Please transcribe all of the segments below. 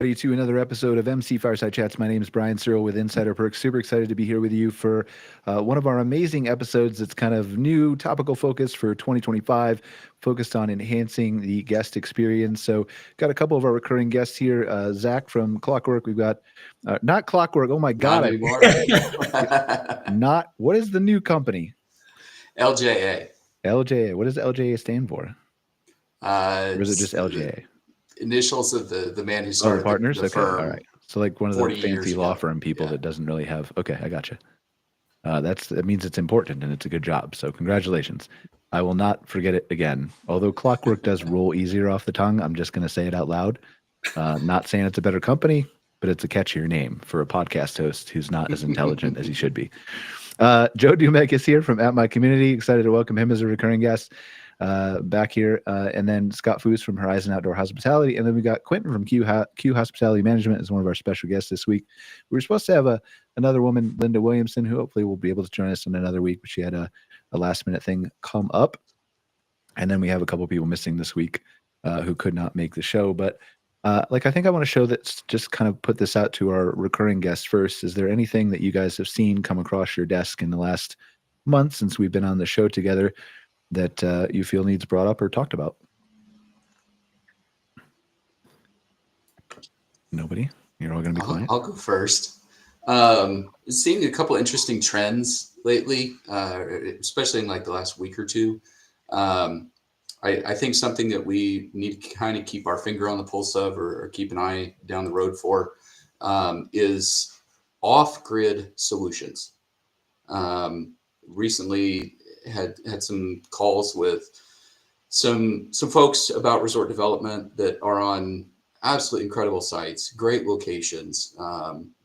To another episode of MC Fireside Chats. My name is Brian Searl with Insider Perks. Super excited to be here with you for one of our amazing episodes that's kind of new, topical focus for 2025, focused on enhancing the guest experience. So got a couple of our recurring guests here. Zach from Clockwork. We've got, not Clockwork. Oh my God. Not anymore. Not, what is the new company? LJA. LJA. What does LJA stand for? Or is it just LJA? Initials of the man who started partners? the firm. All right. So like one of the fancy law ago. firm people that doesn't really have. Okay, I gotcha. That means it's important and it's a good job. So congratulations. I will not forget it again. Although Clockwork does roll easier off the tongue, I'm just going to say it out loud. Not saying it's a better company, but it's a catchier name for a podcast host who's not as intelligent as he should be. Joe Dumek is here from At My Community. Excited to welcome him as a recurring guest back here. And then Scott Foos from Horizon Outdoor Hospitality. And then we got Quentin from Q Hospitality Management as one of our special guests this week. We were supposed to have another woman, Linda Williamson, who hopefully will be able to join us in another week, but she had a last minute thing come up. And then we have a couple people missing this week who could not make the show. But I think I want to show that, just kind of put this out to our recurring guests first. Is there anything that you guys have seen come across your desk in the last month since we've been on the show together that you feel needs brought up or talked about? Nobody? You're all going to be quiet? I'll go first. Seeing a couple interesting trends lately, especially in like the last week or two. I think something that we need to kind of keep our finger on the pulse of or keep an eye down the road for is off-grid solutions. Recently had some calls with some folks about resort development that are on absolutely incredible sites, great locations,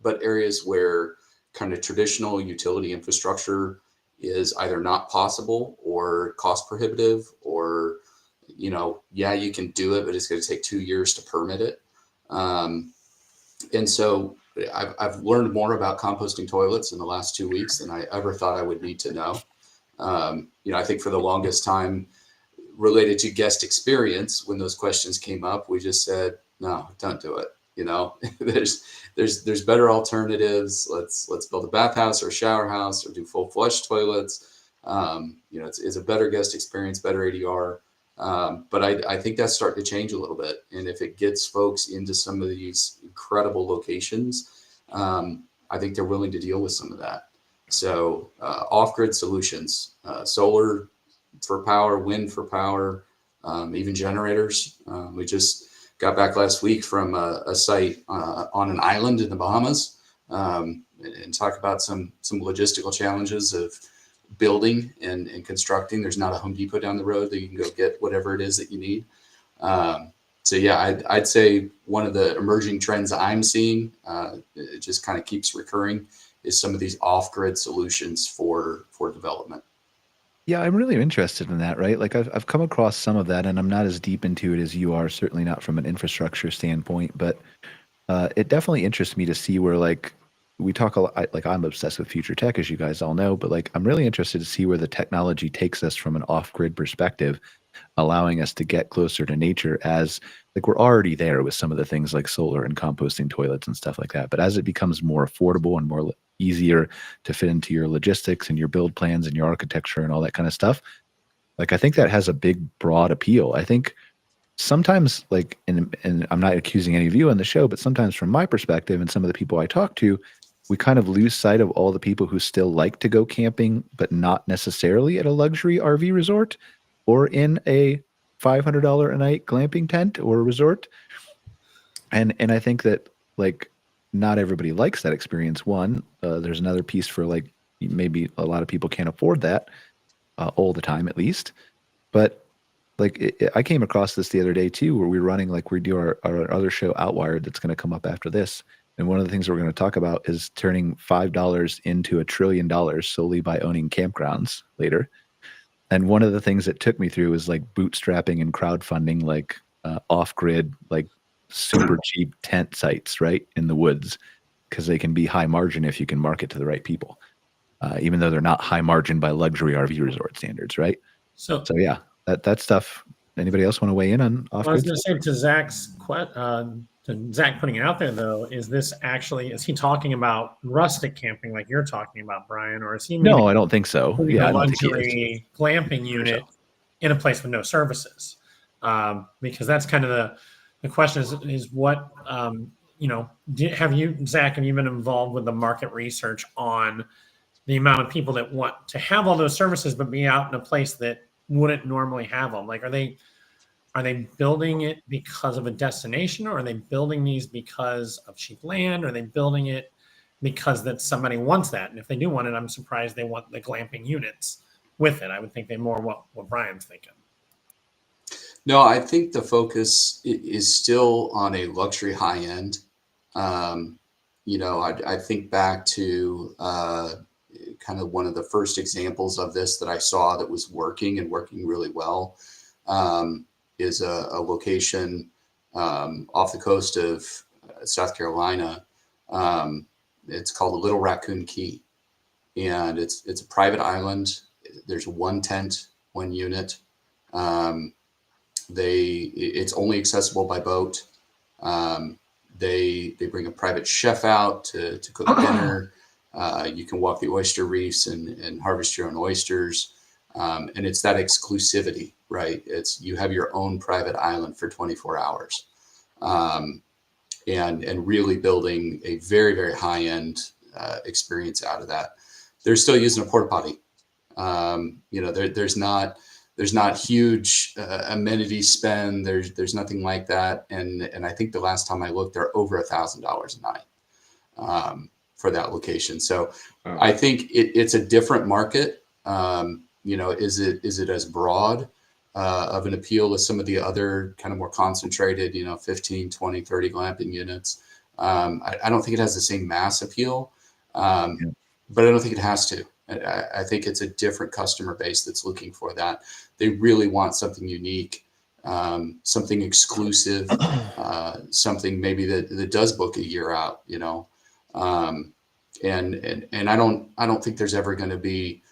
but areas where kind of traditional utility infrastructure is either not possible or cost prohibitive, or you can do it, but it's going to take 2 years to permit it. And so I've learned more about composting toilets in the last 2 weeks than I ever thought I would need to know. I think for the longest time, related to guest experience, when those questions came up, we just said, no, don't do it. There's better alternatives. Let's build a bathhouse or a shower house or do full flush toilets. It's a better guest experience, better ADR. But I think that's starting to change a little bit. And if it gets folks into some of these incredible locations, I think they're willing to deal with some of that. So off-grid solutions, solar for power, wind for power, even generators. We just got back last week from a site on an island in the Bahamas, and talk about some logistical challenges of building and constructing. There's not a Home Depot down the road that you can go get whatever it is that you need. So yeah, I'd say one of the emerging trends I'm seeing, it just kind of keeps recurring, is some of these off-grid solutions for development. Yeah, I'm really interested in that, right? Like I've come across some of that, and I'm not as deep into it as you are, certainly not from an infrastructure standpoint, but it definitely interests me to see where, like, we talk a lot, like I'm obsessed with future tech, as you guys all know, but like I'm really interested to see where the technology takes us from an off-grid perspective, allowing us to get closer to nature, as like we're already there with some of the things like solar and composting toilets and stuff like that. But as it becomes more affordable and more easier to fit into your logistics and your build plans and your architecture and all that kind of stuff, like I think that has a big, broad appeal. I think sometimes, like, and I'm not accusing any of you on the show, but sometimes from my perspective and some of the people I talk to, we kind of lose sight of all the people who still like to go camping, but not necessarily at a luxury RV resort or in a $500 a night glamping tent or a resort. And I think that, like, not everybody likes that experience. One, there's another piece for, like, maybe a lot of people can't afford that all the time, at least. But like I came across this the other day too, where we're running, like, we do our other show Outwired that's going to come up after this. And one of the things we're going to talk about is turning $5 into $1 trillion solely by owning campgrounds later. And one of the things that took me through was like bootstrapping and crowdfunding, like off-grid, like super cheap tent sites, right, in the woods, because they can be high margin if you can market to the right people, even though they're not high margin by luxury RV resort standards, right? So yeah, that stuff. Anybody else want to weigh in on off-grid? I was going to say to Zach's to Zach putting it out there though, is he talking about rustic camping like you're talking about, Brian, or is he No, I don't think so. putting Yeah, a I don't think he is. luxury glamping unit in a place with no services? Because that's kind of the question is what, have you, Zach, have you been involved with the market research on the amount of people that want to have all those services but be out in a place that wouldn't normally have them? Like, are they building it because of a destination, or are they building these because of cheap land? Or are they building it because that somebody wants that? And if they do want it, I'm surprised they want the glamping units with it. I would think they more what Brian's thinking. No, I think the focus is still on a luxury high end. I think back to kind of one of the first examples of this that I saw that was working and working really well. Is a location off the coast of South Carolina. It's called the Little Raccoon Key, and it's a private island. There's one tent, one unit. It's only accessible by boat. They bring a private chef out to cook dinner. You can walk the oyster reefs and harvest your own oysters. And it's that exclusivity, right? You have your own private island for 24 hours. And really building a very, very high end experience out of that. They're still using a porta potty. There's not huge amenity spend. There's nothing like that. And I think the last time I looked, they're over $1,000 a night for that location. So I think it's a different market. Is it as broad of an appeal as some of the other kind of more concentrated, 15, 20, 30 glamping units? I don't think it has the same mass appeal, but I don't think it has to. I think it's a different customer base that's looking for that. They really want something unique, something exclusive, something maybe that does book a year out, and I don't think there's ever going to be,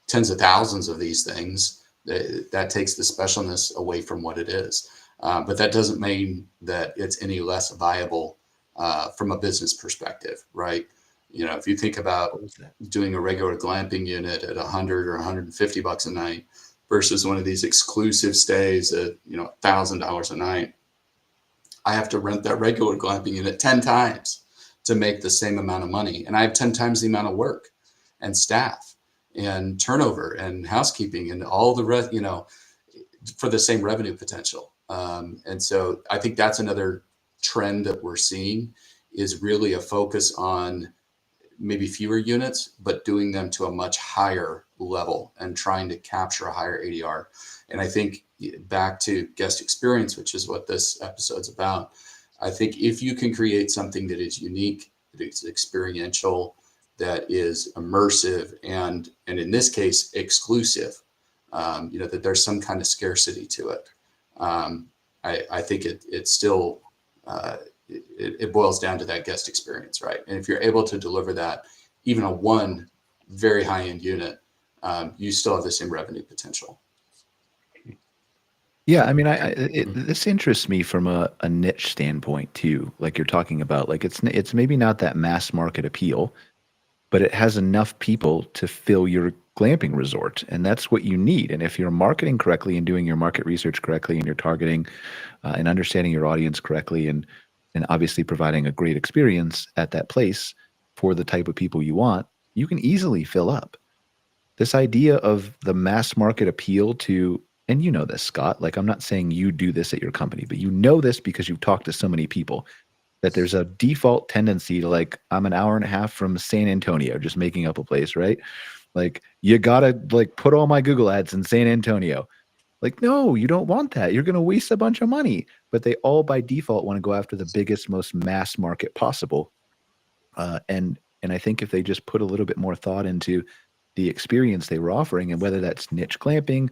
tens of thousands of these things. That takes the specialness away from what it is. But that doesn't mean that it's any less viable from a business perspective, right? If you think about doing a regular glamping unit at $100 or $150 a night versus one of these exclusive stays at, $1,000 a night, I have to rent that regular glamping unit 10 times to make the same amount of money. And I have 10 times the amount of work and staff and turnover and housekeeping and all the rest, for the same revenue potential. And so I think that's another trend that we're seeing is really a focus on maybe fewer units, but doing them to a much higher level and trying to capture a higher ADR. And I think back to guest experience, which is what this episode's about. I think if you can create something that is unique, that is experiential, that is immersive, and in this case, exclusive, that there's some kind of scarcity to it. I think it's still, it boils down to that guest experience, right? And if you're able to deliver that, even a one very high-end unit, you still have the same revenue potential. Yeah, I mean, this interests me from a niche standpoint too. Like you're talking about, like it's maybe not that mass market appeal, but it has enough people to fill your glamping resort, and that's what you need. And if you're marketing correctly and doing your market research correctly, and you're targeting and understanding your audience correctly, and obviously providing a great experience at that place for the type of people you want, you can easily fill up. This idea of the mass market appeal to, and you know this, Scott, like I'm not saying you do this at your company, but you know this because you've talked to so many people, that there's a default tendency to like, I'm an hour and a half from San Antonio, just making up a place, right? Like you gotta like put all my Google ads in San Antonio. Like, no, you don't want that. You're going to waste a bunch of money. But they all by default want to go after the biggest, most mass market possible. And I think if they just put a little bit more thought into the experience they were offering, and whether that's niche glamping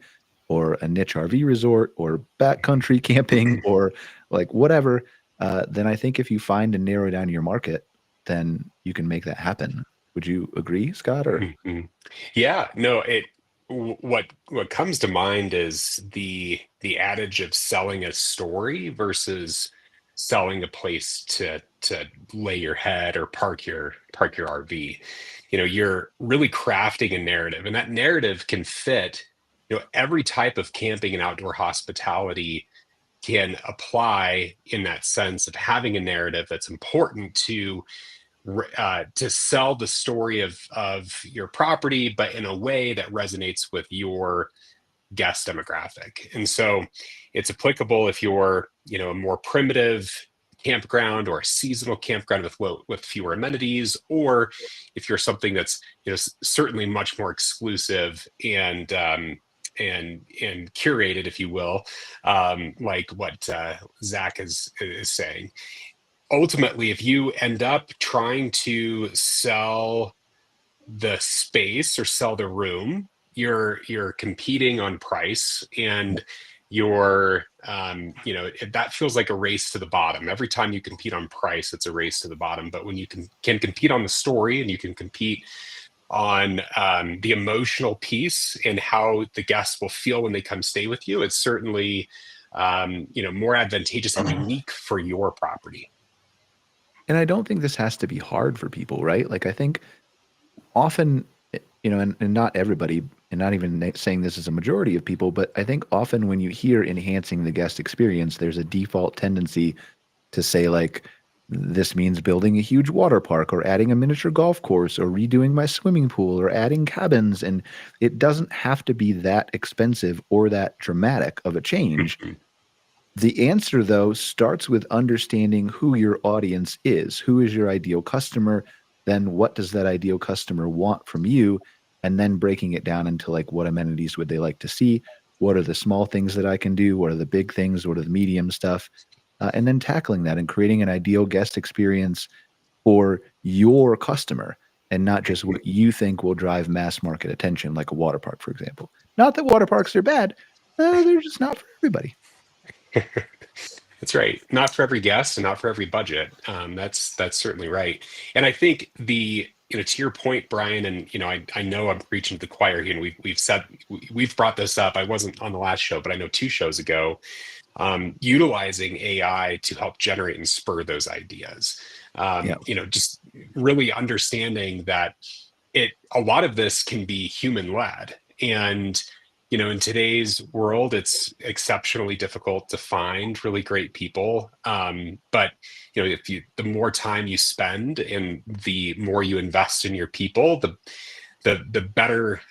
or a niche RV resort or backcountry camping or like whatever, then I think if you find and narrow down your market, then you can make that happen. Would you agree, Scott? Or Yeah, no, what comes to mind is the adage of selling a story versus selling a place to lay your head or park your RV. You're really crafting a narrative, and that narrative can fit, every type of camping and outdoor hospitality can apply in that sense of having a narrative that's important to sell the story of your property, but in a way that resonates with your guest demographic. And so it's applicable if you're, a more primitive campground or a seasonal campground with fewer amenities, or if you're something that's, certainly much more exclusive and curated, if you will, like what Zach is saying. Ultimately, if you end up trying to sell the space or sell the room, you're competing on price, and that feels like a race to the bottom. Every time you compete on price, it's a race to the bottom. But when you can compete on the story, and you can compete on the emotional piece and how the guests will feel when they come stay with you, it's certainly more advantageous and unique for your property. And I don't think this has to be hard for people, right? Like, I think often, and not everybody, and not even saying this is a majority of people, but I think often when you hear enhancing the guest experience, there's a default tendency to say, like, this means building a huge water park, or adding a miniature golf course, or redoing my swimming pool, or adding cabins. And it doesn't have to be that expensive or that dramatic of a change. The answer, though, starts with understanding who your audience is. Who is your ideal customer? Then what does that ideal customer want from you? And then breaking it down into, like, what amenities would they like to see? What are the small things that I can do? What are the big things? What are the medium stuff? And then tackling that and creating an ideal guest experience for your customer, and not just what you think will drive mass market attention, like a water park, for example. Not that water parks are bad. They're just not for everybody. That's right. Not for every guest and not for every budget. That's certainly right. And I think to your point, Brian, and I know I'm preaching to the choir here, and we've brought this up. I wasn't on the last show, but I know 2 shows ago, utilizing AI to help generate and spur those ideas. Just really understanding that a lot of this can be human led, and in today's world, it's exceptionally difficult to find really great people. But the more time you spend and the more you invest in your people, the better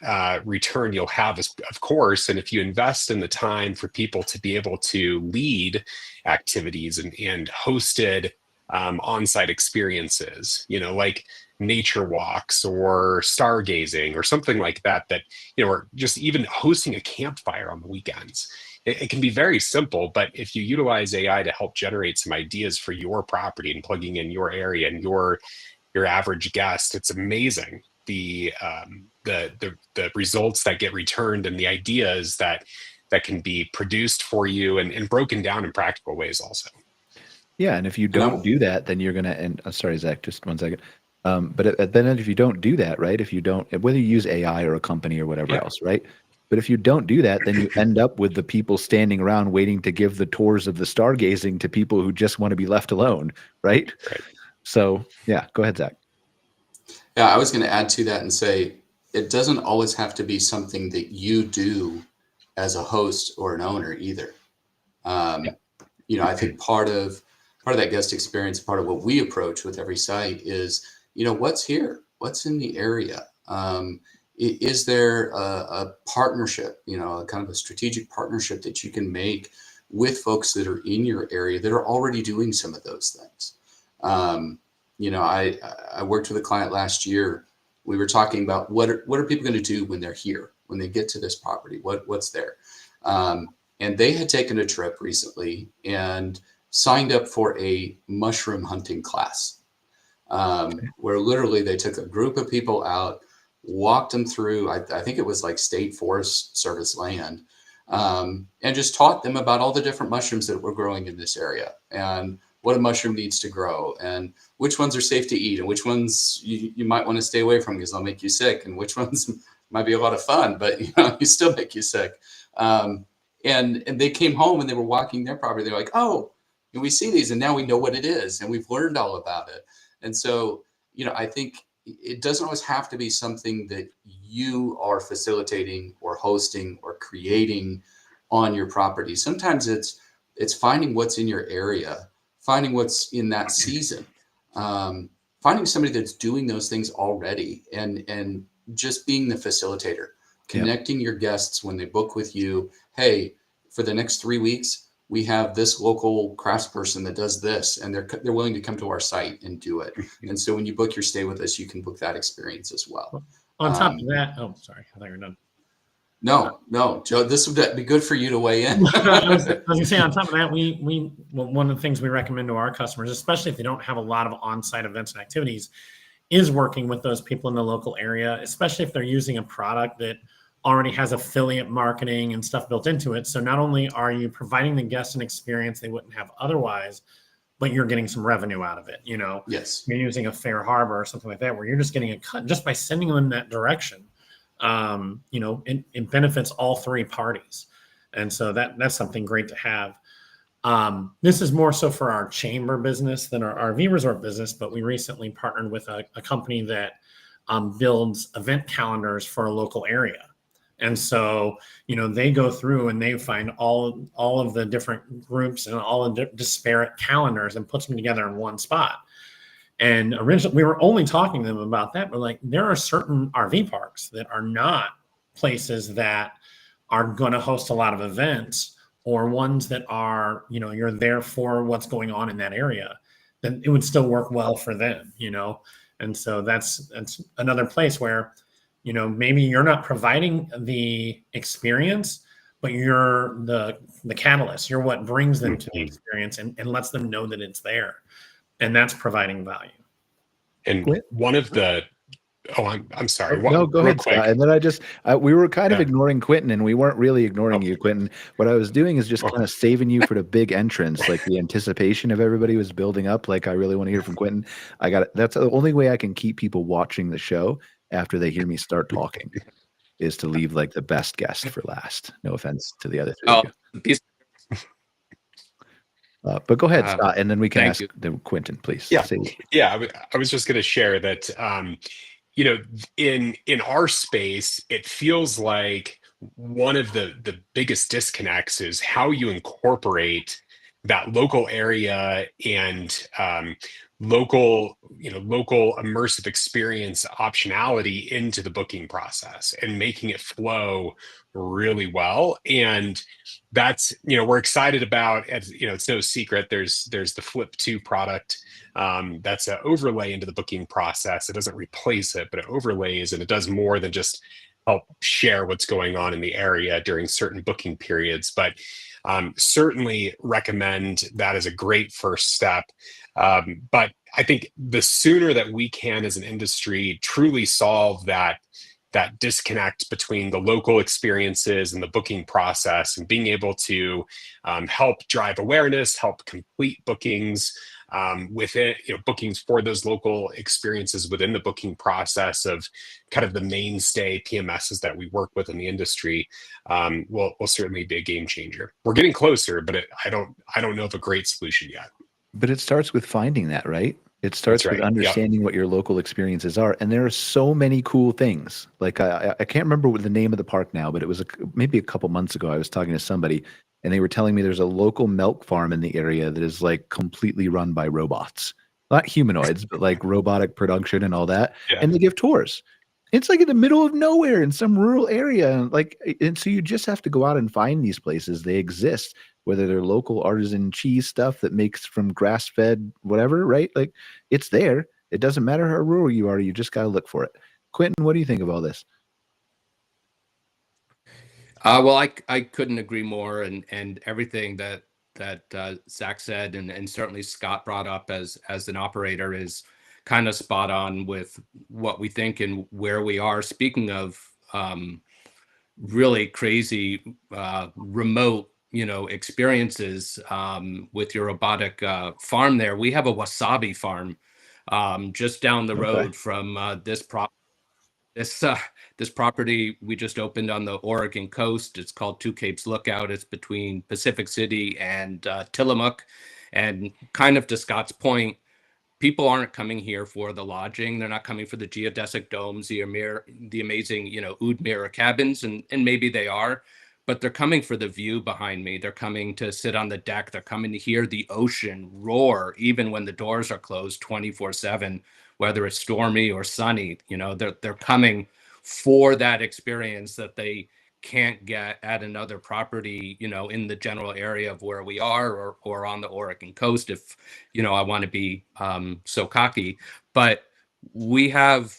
return you'll have, of course. And if you invest in the time for people to be able to lead activities and hosted on-site experiences, like nature walks or stargazing or something like that, or just even hosting a campfire on the weekends. It can be very simple, but if you utilize AI to help generate some ideas for your property and plugging in your area and your average guest, it's amazing the results that get returned, and the ideas that can be produced for you and broken down in practical ways also. Yeah, and if you don't do that, then you're gonna. And sorry, Zach, just 1 second. But then if you don't do that, right? If you don't, whether you use AI or a company or whatever else, right? But if you don't do that, then you end up with the people standing around waiting to give the tours of the stargazing to people who just want to be left alone, right? So yeah, go ahead, Zach. Yeah, I was going to add to that and say it doesn't always have to be something that you do as a host or an owner either. I think part of that guest experience, part of what we approach with every site is, what's here, what's in the area. Is there a partnership, kind of a strategic partnership that you can make with folks that are in your area that are already doing some of those things? I worked with a client last year. We were talking about what are people going to do when they're here, when they get to this property, what's there? And they had taken a trip recently and signed up for a mushroom hunting class, where literally they took a group of people out, walked them through, I think it was like State Forest Service land, and just taught them about all the different mushrooms that were growing in this area and what a mushroom needs to grow and which ones are safe to eat and which ones you might want to stay away from because they'll make you sick, and which ones might be a lot of fun, but you still make you sick. And they came home and they were walking their property. They're like, oh, And we see these, and now we know what it is, and we've learned all about it. And so, I think it doesn't always have to be something that you are facilitating or hosting or creating on your property. Sometimes it's finding what's in your area, finding what's in that season, finding somebody that's doing those things already, and just being the facilitator, connecting your guests when they book with you. Hey, for the next 3 weeks, we have this local craftsperson that does this, and they're willing to come to our site and do it. And so when you book your stay with us, you can book that experience as well. On top of that, oh, sorry, I thought you were done. No, Joe, this would be good for you to weigh in. I was gonna say, on top of that, one of the things we recommend to our customers, especially if they don't have a lot of on-site events and activities, is working with those people in the local area, especially if they're using a product that already has affiliate marketing and stuff built into it. So not only are you providing the guests an experience they wouldn't have otherwise, but you're getting some revenue out of it. Yes, you're using a Fair Harbor or something like that, where you're just getting a cut just by sending them in that direction. It benefits all three parties. And so that's something great to have. This is more so for our chamber business than our RV resort business, but we recently partnered with a company that builds event calendars for a local area. And so, they go through and they find all of the different groups and all the disparate calendars and puts them together in one spot. And originally, we were only talking to them about that, but like, there are certain RV parks that are not places that are going to host a lot of events, or ones that are, you're there for what's going on in that area, then it would still work well for them, And so that's another place where, maybe you're not providing the experience, but you're the catalyst. You're what brings them to the experience and lets them know that it's there. And that's providing value. And one of the, I'm sorry. No, go ahead, Scott. And then we were kind of ignoring Quentin, and we weren't really ignoring you, Quentin. What I was doing is just kind of saving you for the big entrance, like the anticipation of everybody was building up. Like, I really want to hear from Quentin. That's the only way I can keep people watching the show after they hear me start talking, is to leave like the best guest for last. No offense to the other three of you. But go ahead, Scott, and then we can ask Quentin, please. Yeah. I was just going to share that, in our space, it feels like one of the biggest disconnects is how you incorporate that local area and local immersive experience optionality into the booking process and making it flow really well. And that's, we're excited about, as it's no secret, there's the Flip 2 product that's an overlay into the booking process. It doesn't replace it, but it overlays, and it does more than just help share what's going on in the area during certain booking periods. But certainly recommend that as a great first step. But I think the sooner that we can, as an industry, truly solve that disconnect between the local experiences and the booking process, and being able to help drive awareness, help complete bookings within, bookings for those local experiences within the booking process of kind of the mainstay PMSs that we work with in the industry, will certainly be a game changer. We're getting closer, but I don't know of a great solution yet. But it starts with finding that, right? It starts with understanding what your local experiences are. And there are so many cool things. Like, I can't remember what the name of the park now, but it was maybe a couple months ago, I was talking to somebody, and they were telling me there's a local milk farm in the area that is like completely run by robots. Not humanoids, but like robotic production and all that. Yeah. And they give tours. It's like in the middle of nowhere in some rural area. And so you just have to go out and find these places. They exist, whether they're local artisan cheese stuff that makes from grass-fed whatever, right? Like, it's there. It doesn't matter how rural you are. You just got to look for it. Quentin, what do you think of all this? Well, I couldn't agree more, and everything that Zach said, and certainly Scott brought up as an operator, is kind of spot on with what we think and where we are. Speaking of really crazy remote experiences with your robotic farm there, we have a wasabi farm just down the road from this property we just opened on the Oregon coast. It's called Two Capes Lookout. It's between Pacific City and Tillamook. And kind of to Scott's point, people aren't coming here for the lodging. They're not coming for the geodesic domes, the amazing, Oud Mirror cabins, and maybe they are, but they're coming for the view behind me. They're coming to sit on the deck. They're coming to hear the ocean roar, even when the doors are closed 24/7, whether it's stormy or sunny. They're coming for that experience that they can't get at another property, in the general area of where we are, or on the Oregon coast, if I want to be so cocky. But we have,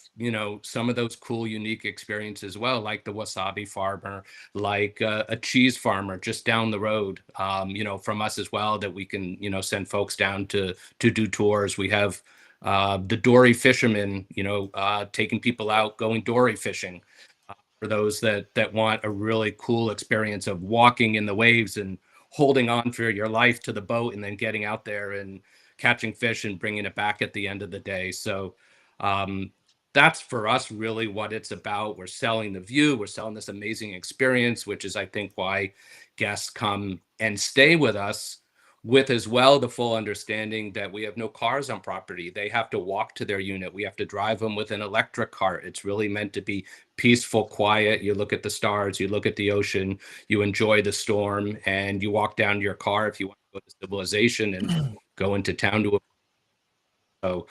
some of those cool, unique experiences as well, like the wasabi farmer, like a cheese farmer just down the road, from us as well, that we can, send folks down to do tours. We have the dory fishermen, taking people out going dory fishing. For those that want a really cool experience of walking in the waves and holding on for your life to the boat, and then getting out there and catching fish and bringing it back at the end of the day. So that's for us really what it's about. We're selling the view, we're selling this amazing experience, which is, I think, why guests come and stay with us, with as well the full understanding that we have no cars on property. They have to walk to their unit. We have to drive them with an electric cart. It's really meant to be peaceful, quiet. You look at the stars, you look at the ocean, you enjoy the storm, and you walk down to your car if you want to go to civilization and go into town to a. So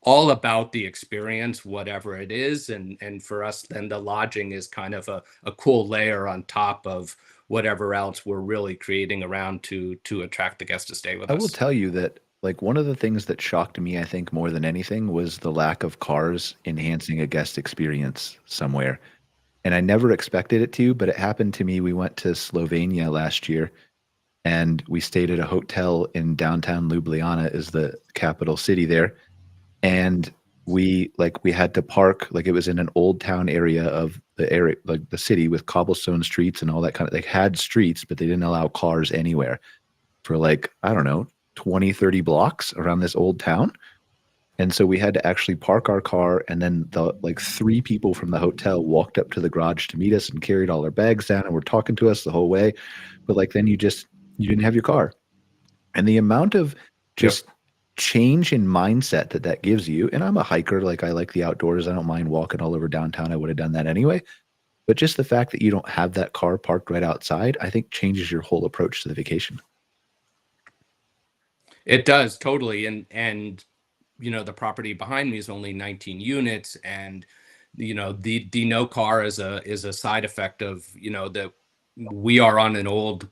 all about the experience, whatever it is. And for us, then the lodging is kind of a cool layer on top of whatever else we're really creating around to attract the guests to stay with us. I will tell you that, like, one of the things that shocked me, I think, more than anything, was the lack of cars enhancing a guest experience somewhere. And I never expected it to, but it happened to me. We went to Slovenia last year, and we stayed at a hotel in downtown Ljubljana, is the capital city there. And we had to park, like, it was in an old town area of the area, like the city, with cobblestone streets and all that kind of, they had streets, but they didn't allow cars anywhere for, like, I don't know, 20, 30 blocks around this old town. And so we had to actually park our car, and then like 3 people from the hotel walked up to the garage to meet us and carried all our bags down and were talking to us the whole way. But like, then you didn't have your car. And the amount of just change in mindset that gives you, and I'm a hiker, like, I like the outdoors. I don't mind walking all over downtown. I would have done that anyway. But just the fact that you don't have that car parked right outside, I think changes your whole approach to the vacation. It does, totally. And the property behind me is only 19 units, and the no car is a side effect of that we are on an old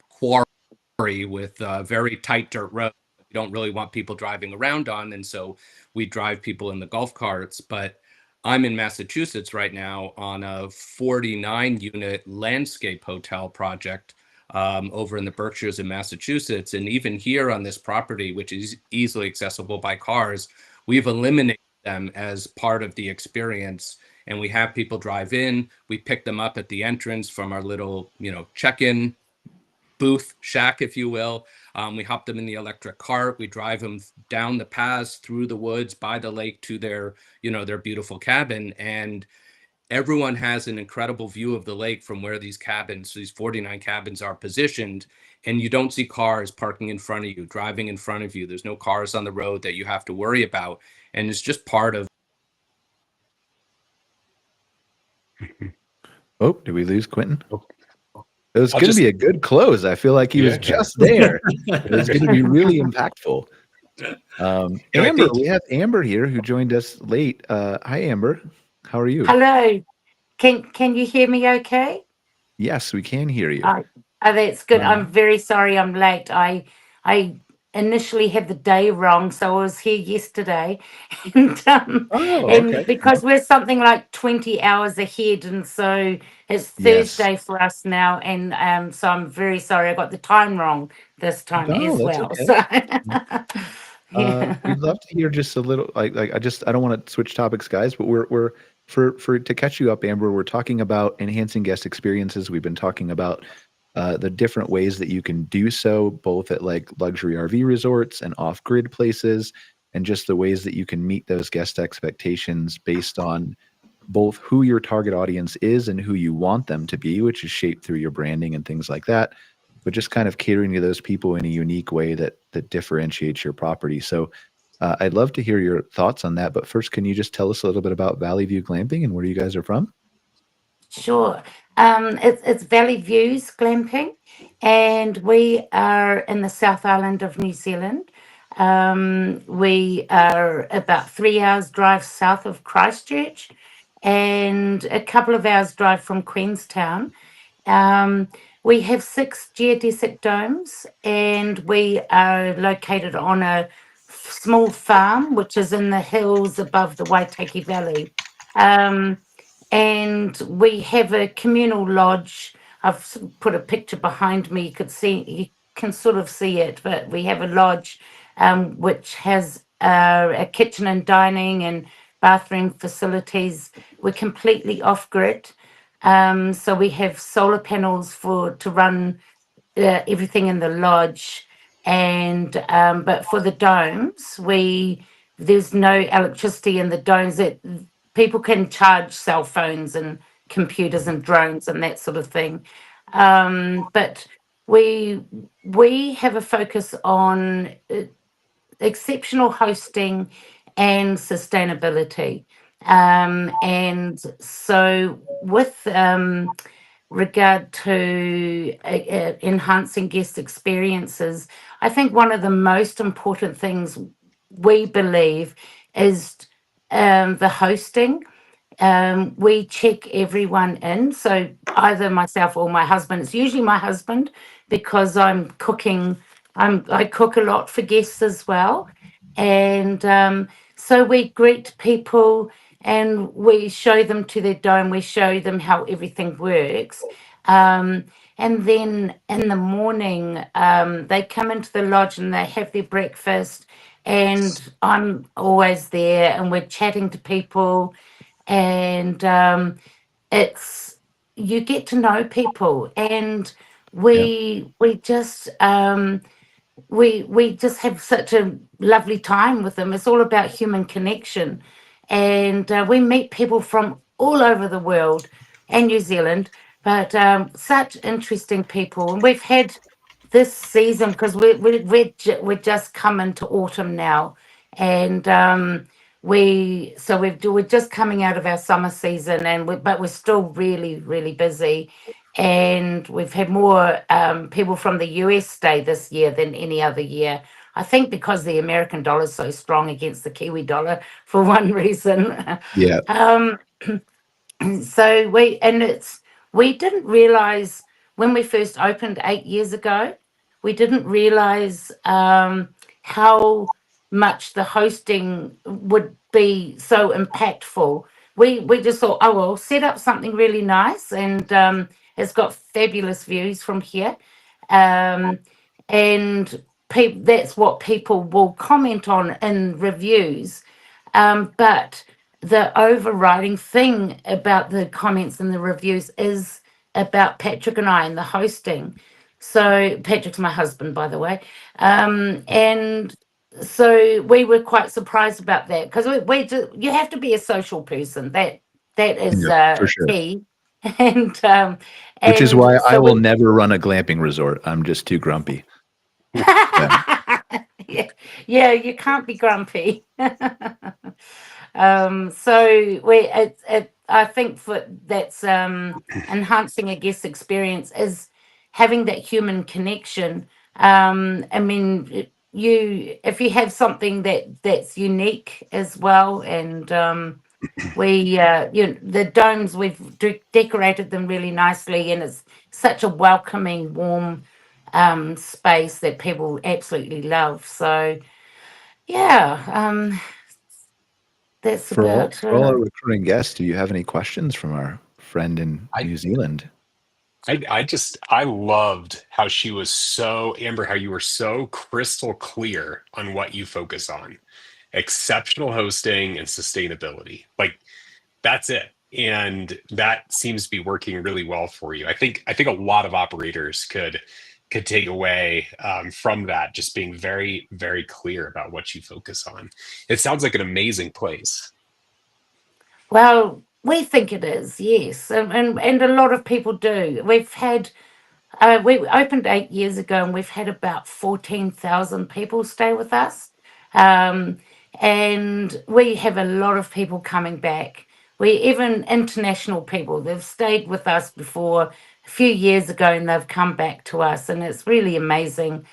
quarry with very tight dirt road. We don't really want people driving around on, and so we drive people in the golf carts. But I'm in Massachusetts right now on a 49 unit landscape hotel project over in the Berkshires in Massachusetts. And even here on this property, which is easily accessible by cars, we've eliminated them as part of the experience. And we have people drive in, we pick them up at the entrance from our little, check-in booth shack, if you will. We hop them in the electric cart, we drive them down the paths, through the woods, by the lake, to their, their beautiful cabin. And everyone has an incredible view of the lake from where these 49 cabins are positioned, and you don't see cars parking in front of you, driving in front of you. There's no cars on the road that you have to worry about. And it's just part of. Oh, did we lose Quentin? It was going to be a good close. I feel like he was just there. It was going to be really impactful. Amber, we have Amber here who joined us late. Hi, Amber. How are you? Hello. Can you hear me okay? Yes, we can hear you. Oh, that's good. I'm very sorry I'm late. I initially had the day wrong, so I was here yesterday. And because we're something like 20 hours ahead, and so it's Thursday for us now. And so I'm very sorry I got the time wrong this time as well. Okay. So we'd love to hear just a little, I don't want to switch topics, guys, but we're to catch you up, Amber, we're talking about enhancing guest experiences. We've been talking about the different ways that you can do so, both at like luxury RV resorts and off-grid places, and just the ways that you can meet those guest expectations based on both who your target audience is and who you want them to be, which is shaped through your branding and things like that. but just kind of catering to those people in a unique way that differentiates your property. So I'd love to hear your thoughts on that. But first, can you just tell us a little bit about Valley View Glamping and where you guys are from? Sure. It's Valley Views Glamping, and we are in the South Island of New Zealand. We are about 3 hours drive south of Christchurch and a couple of hours drive from Queenstown. We have 6 geodesic domes, and we are located on a small farm, which is in the hills above the Waitaki Valley. And we have a communal lodge. I've put a picture behind me. You can sort of see it, but we have a lodge which has a kitchen and dining and bathroom facilities. We're completely off grid. So we have solar panels to run everything in the lodge, and but for the domes, there's no electricity in the domes. That people can charge cell phones and computers and drones and that sort of thing. But we have a focus on exceptional hosting and sustainability. And so with regard to enhancing guest experiences, I think one of the most important things we believe is the hosting. We check everyone in. So either myself or my husband. It's usually my husband because I'm cooking. I cook a lot for guests as well. And so we greet people and we show them to their dome. We show them how everything works. And then in the morning, they come into the lodge and they have their breakfast. And I'm always there and we're chatting to people. And you get to know people. And we just we just have such a lovely time with them. It's all about human connection. And we meet people from all over the world and New Zealand, but such interesting people. And we've had this season, because we're just coming to autumn now. And we're just coming out of our summer season, but we're still really, really busy. And we've had more people from the US stay this year than any other year. I think because the American dollar is so strong against the Kiwi dollar for one reason. Yeah. So we didn't realize when we first opened 8 years ago, we didn't realize how much the hosting would be so impactful. We just thought, oh, well, set up something really nice, and it's got fabulous views from here. And that's what people will comment on in reviews. But the overriding thing about the comments and the reviews is about Patrick and I and the hosting. So Patrick's my husband, by the way. And so we were quite surprised about that, because you have to be a social person. That is for sure. key. And which is why I will we never run a glamping resort. I'm just too grumpy. yeah, you can't be grumpy. So I think that's enhancing a guest experience is having that human connection. I mean, if you have something that's unique as well, and the domes, we've decorated them really nicely, and it's such a welcoming, warm space that people absolutely love. So yeah, that's For all, about for all our recurring guests, do you have any questions from our friend in New Zealand? I loved how she was so, Amber, how you were so crystal clear on what you focus on. Exceptional hosting and sustainability. Like, that's it. And that seems to be working really well for you. I think a lot of operators could take away from that, just being very, very clear about what you focus on. It sounds like an amazing place. Well, we think it is, yes, and a lot of people do. We've had We opened 8 years ago, and we've had about 14,000 people stay with us. Um, and we have a lot of people coming back. We even international people. They've stayed with us before a few years ago, and they've come back to us, and it's really amazing.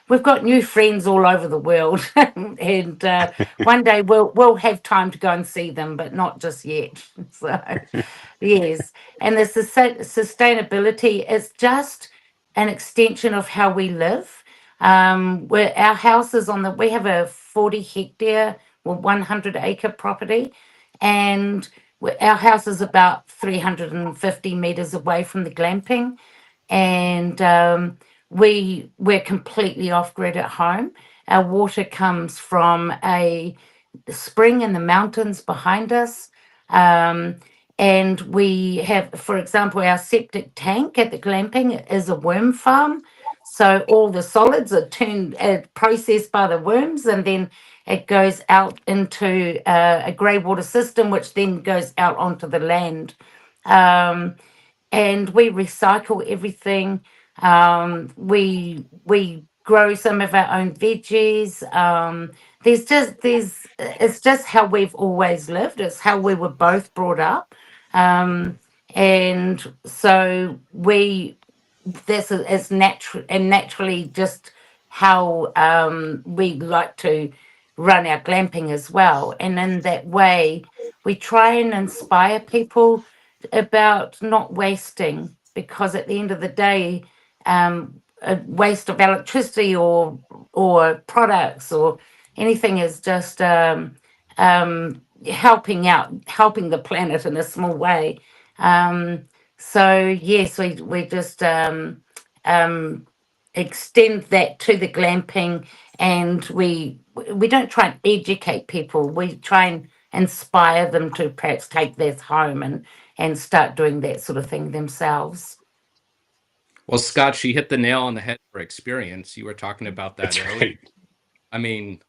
We've got new friends all over the world, and one day we'll have time to go and see them, but not just yet. So. Yes, and the sustainability is just an extension of how we live. Where our house is we have a 40 hectare or 100 acre property, and our house is about 350 meters away from the glamping, and we're completely off grid at home. Our water comes from a spring in the mountains behind us. And we have, for example, our septic tank at the glamping is a worm farm. So all the solids are processed by the worms, and then it goes out into a grey water system, which then goes out onto the land. And we recycle everything. We grow some of our own veggies. It's just how we've always lived. It's how we were both brought up. And so it's natural and naturally just how we like to run our glamping as well. And in that way, we try and inspire people about not wasting, because at the end of the day, a waste of electricity or products or anything is just helping the planet in a small way. So yes, we just extend that to the glamping, and we don't try and educate people. We try and inspire them to perhaps take this home and start doing that sort of thing themselves. Well, Scott, she hit the nail on the head for experience. You were talking about that That's earlier. right. I mean,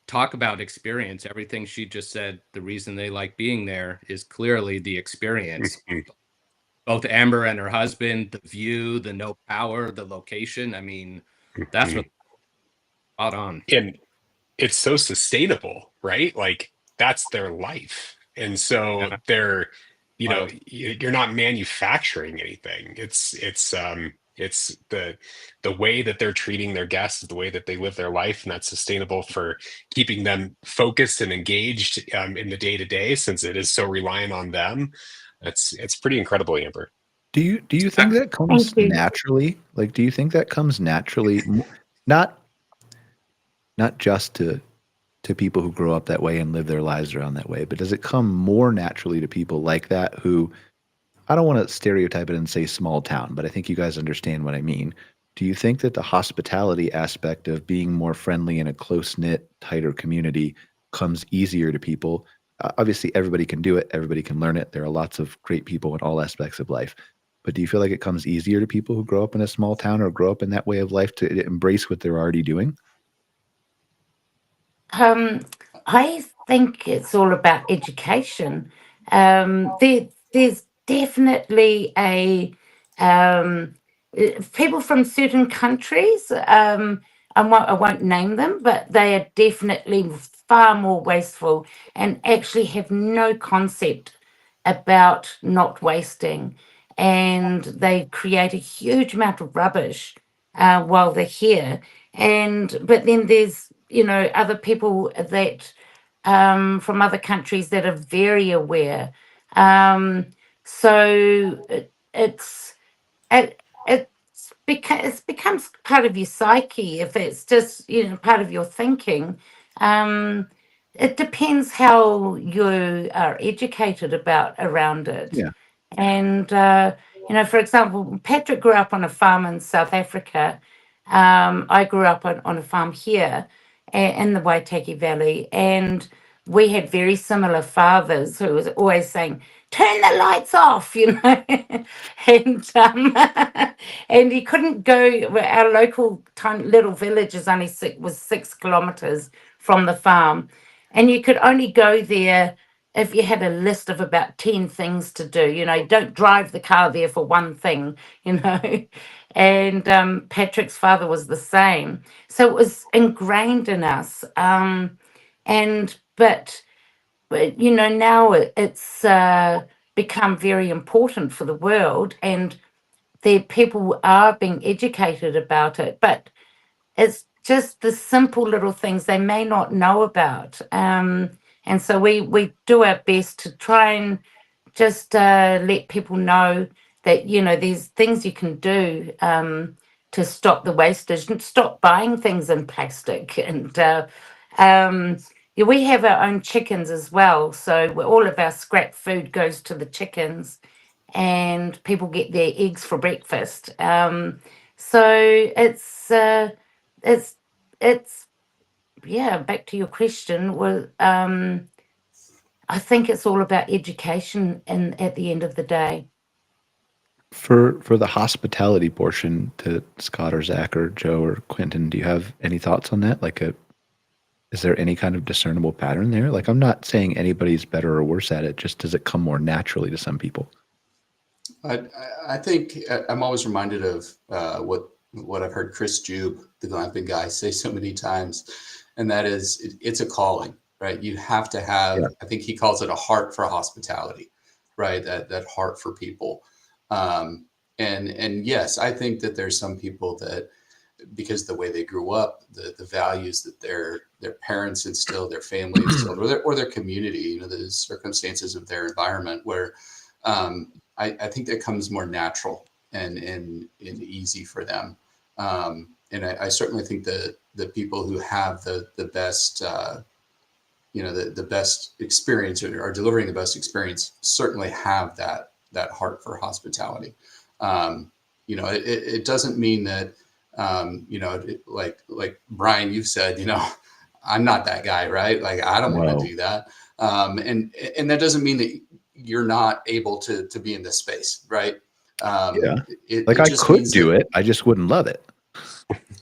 talk about experience. Everything she just said, the reason they like being there is clearly the experience. Both Amber and her husband, the view, the no power, the location. I mean, that's what spot on. And it's so sustainable, right? Like that's their life. And so Yeah. they're, you're not manufacturing anything. It's the way that they're treating their guests, the way that they live their life, and that's sustainable for keeping them focused and engaged in the day to day, since it is so reliant on them. It's pretty incredible, Amber. Do you think that comes Thank you. naturally? Like, do you think that comes naturally, not just to people who grow up that way and live their lives around that way, but does it come more naturally to people like that who, I don't want to stereotype it and say small town, but I think you guys understand what I mean. Do you think that the hospitality aspect of being more friendly in a close-knit, tighter community comes easier to people? Obviously, everybody can do it. Everybody can learn it. There are lots of great people in all aspects of life. But do you feel like it comes easier to people who grow up in a small town or grow up in that way of life to embrace what they're already doing? I think it's all about education. There's definitely people from certain countries. I won't name them, but they are definitely far more wasteful and actually have no concept about not wasting, and they create a huge amount of rubbish while they're here. But then there's other people that from other countries that are very aware. So it becomes part of your psyche if it's just part of your thinking. It depends how you are educated around it. Yeah. And for example, Patrick grew up on a farm in South Africa. I grew up on a farm here in the Waitaki Valley, and we had very similar fathers who was always saying, "Turn the lights off," and and he couldn't go. Our local little village is only 6 kilometers from the farm, and you could only go there if you had a list of about 10 things to do, you know, don't drive the car there for one thing, you know. And Patrick's father was the same. So it was ingrained in us. But you know, now it's become very important for the world, and the people are being educated about it. But it's just the simple little things they may not know about. And so we do our best to try and just let people know that, you know, there's things you can do to stop the wastage and stop buying things in plastic. And yeah, we have our own chickens as well. So all of our scrap food goes to the chickens, and people get their eggs for breakfast. So it's it's yeah. Back to your question, was I think it's all about education, and at the end of the day. For the hospitality portion, to Scott or Zach or Joe or Quentin, do you have any thoughts on that? Like, is there any kind of discernible pattern there? Like, I'm not saying anybody's better or worse at it. Just does it come more naturally to some people? I think I'm always reminded of what I've heard Chris Jube, the glamping guy, say so many times, and that is it's a calling, right? You have to have, I think he calls it a heart for hospitality, right? That heart for people. And yes, I think that there's some people that, because the way they grew up, the values that their parents instilled, their family instilled, or their community, you know, the circumstances of their environment, where I think that comes more natural and easy for them. And I certainly think that the people who have the best, you know, the best experience, or are delivering the best experience, certainly have that heart for hospitality. You know, it doesn't mean that, you know, like Brian, you've said, you know, I'm not that guy, right? Like, I don't want to do that. And that doesn't mean that you're not able to be in this space, right? Like, I could do it, I just wouldn't love it.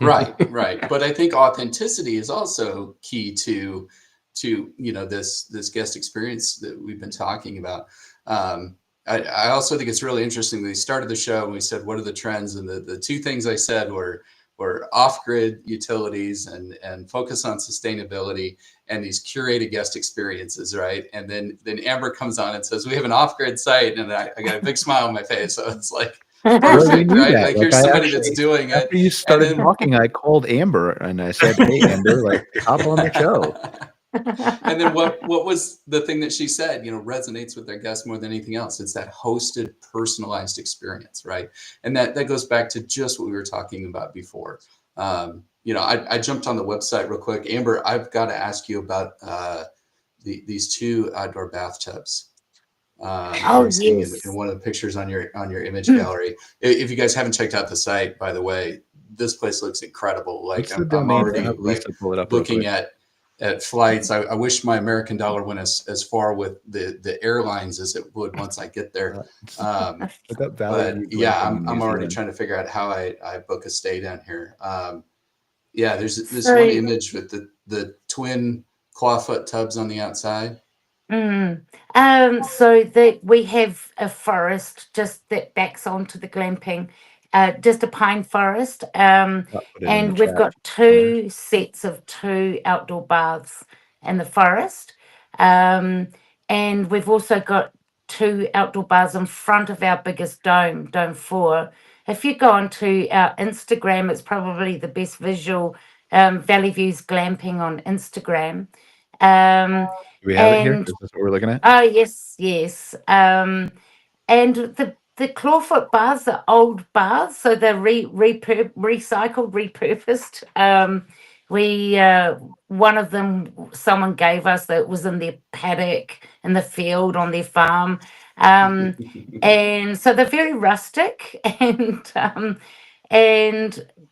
Right. But I think authenticity is also key to you know, this guest experience that we've been talking about. I also think it's really interesting. We started the show and we said, what are the trends? And the two things I said were off-grid utilities and focus on sustainability and these curated guest experiences, right? And then Amber comes on and says, we have an off-grid site, and I got a big smile on my face. So it's like, perfect, right? Like, here's somebody that's doing it. After you started talking, I called Amber and I said, hey, Amber, like, hop on the show. And then what was the thing that she said, you know, resonates with their guests more than anything else? It's that hosted, personalized experience, right? And that goes back to just what we were talking about before. You know, I jumped on the website real quick. Amber, I've got to ask you about these two outdoor bathtubs. Oh, yes. In one of the pictures on your image gallery. If you guys haven't checked out the site, by the way, this place looks incredible. Like, I'm already like looking at flights. I wish my American dollar went as far with the airlines as it would once I get there. But yeah, I'm already trying to figure out how I book a stay down here. Yeah, there's this one image with the twin clawfoot tubs on the outside. So that we have a forest just that backs onto the glamping, just a pine forest, and we've got two sets of 2 outdoor baths in the forest, and we've also got 2 outdoor baths in front of our biggest dome 4. If you go onto our Instagram, it's probably the best visual, Valley Views Glamping on Instagram. Do we have it here? Is this what we're looking at? Oh, yes. And the clawfoot baths are old baths, so they're recycled, repurposed. One of them someone gave us that was in their paddock in the field on their farm. And so they're very rustic,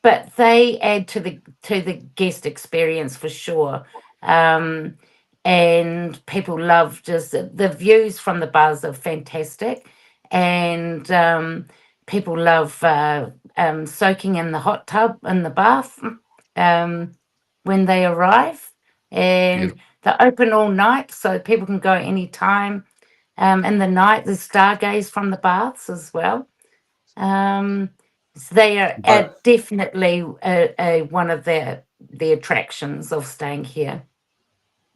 but they add to the guest experience for sure. And people love just the views from the bars are fantastic, and people love soaking in the hot tub in the bath when they arrive, and they're open all night, so people can go anytime. In the night, there's stargaze from the baths as well. So they are But definitely one of the attractions of staying here.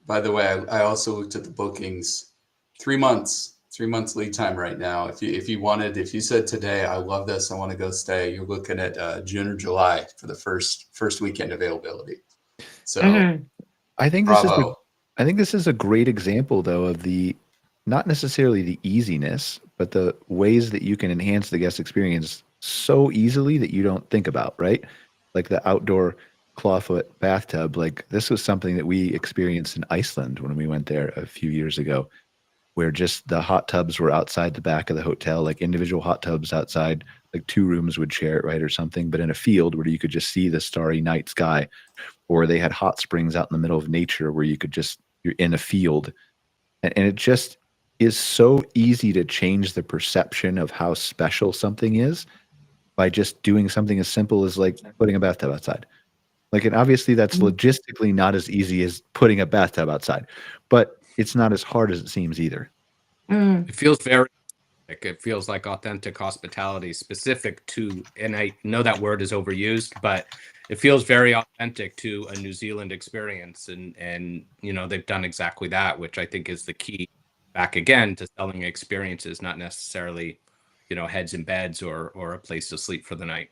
by the way, I also looked at the bookings. 3 months lead time right now. If you said today, I love this, I want to go stay, you're looking at June or July for the first weekend availability. So I think bravo. this is a great example, though, of not necessarily the easiness, but the ways that you can enhance the guest experience so easily that you don't think about, right? Like the outdoor clawfoot bathtub. Like this was something that we experienced in Iceland when we went there a few years ago, where just the hot tubs were outside the back of the hotel, like individual hot tubs outside, like 2 rooms would share it, right, or something, but in a field where you could just see the starry night sky. Or they had hot springs out in the middle of nature where you're in a field. And it just is so easy to change the perception of how special something is by just doing something as simple as like putting a bathtub outside. Like, and obviously that's logistically not as easy as putting a bathtub outside, but it's not as hard as it seems either. It feels very, it feels like authentic hospitality specific to, and I know that word is overused, but it feels very authentic to a New Zealand experience. And they've done exactly that, which I think is the key back again to selling experiences, not necessarily, heads in beds or a place to sleep for the night.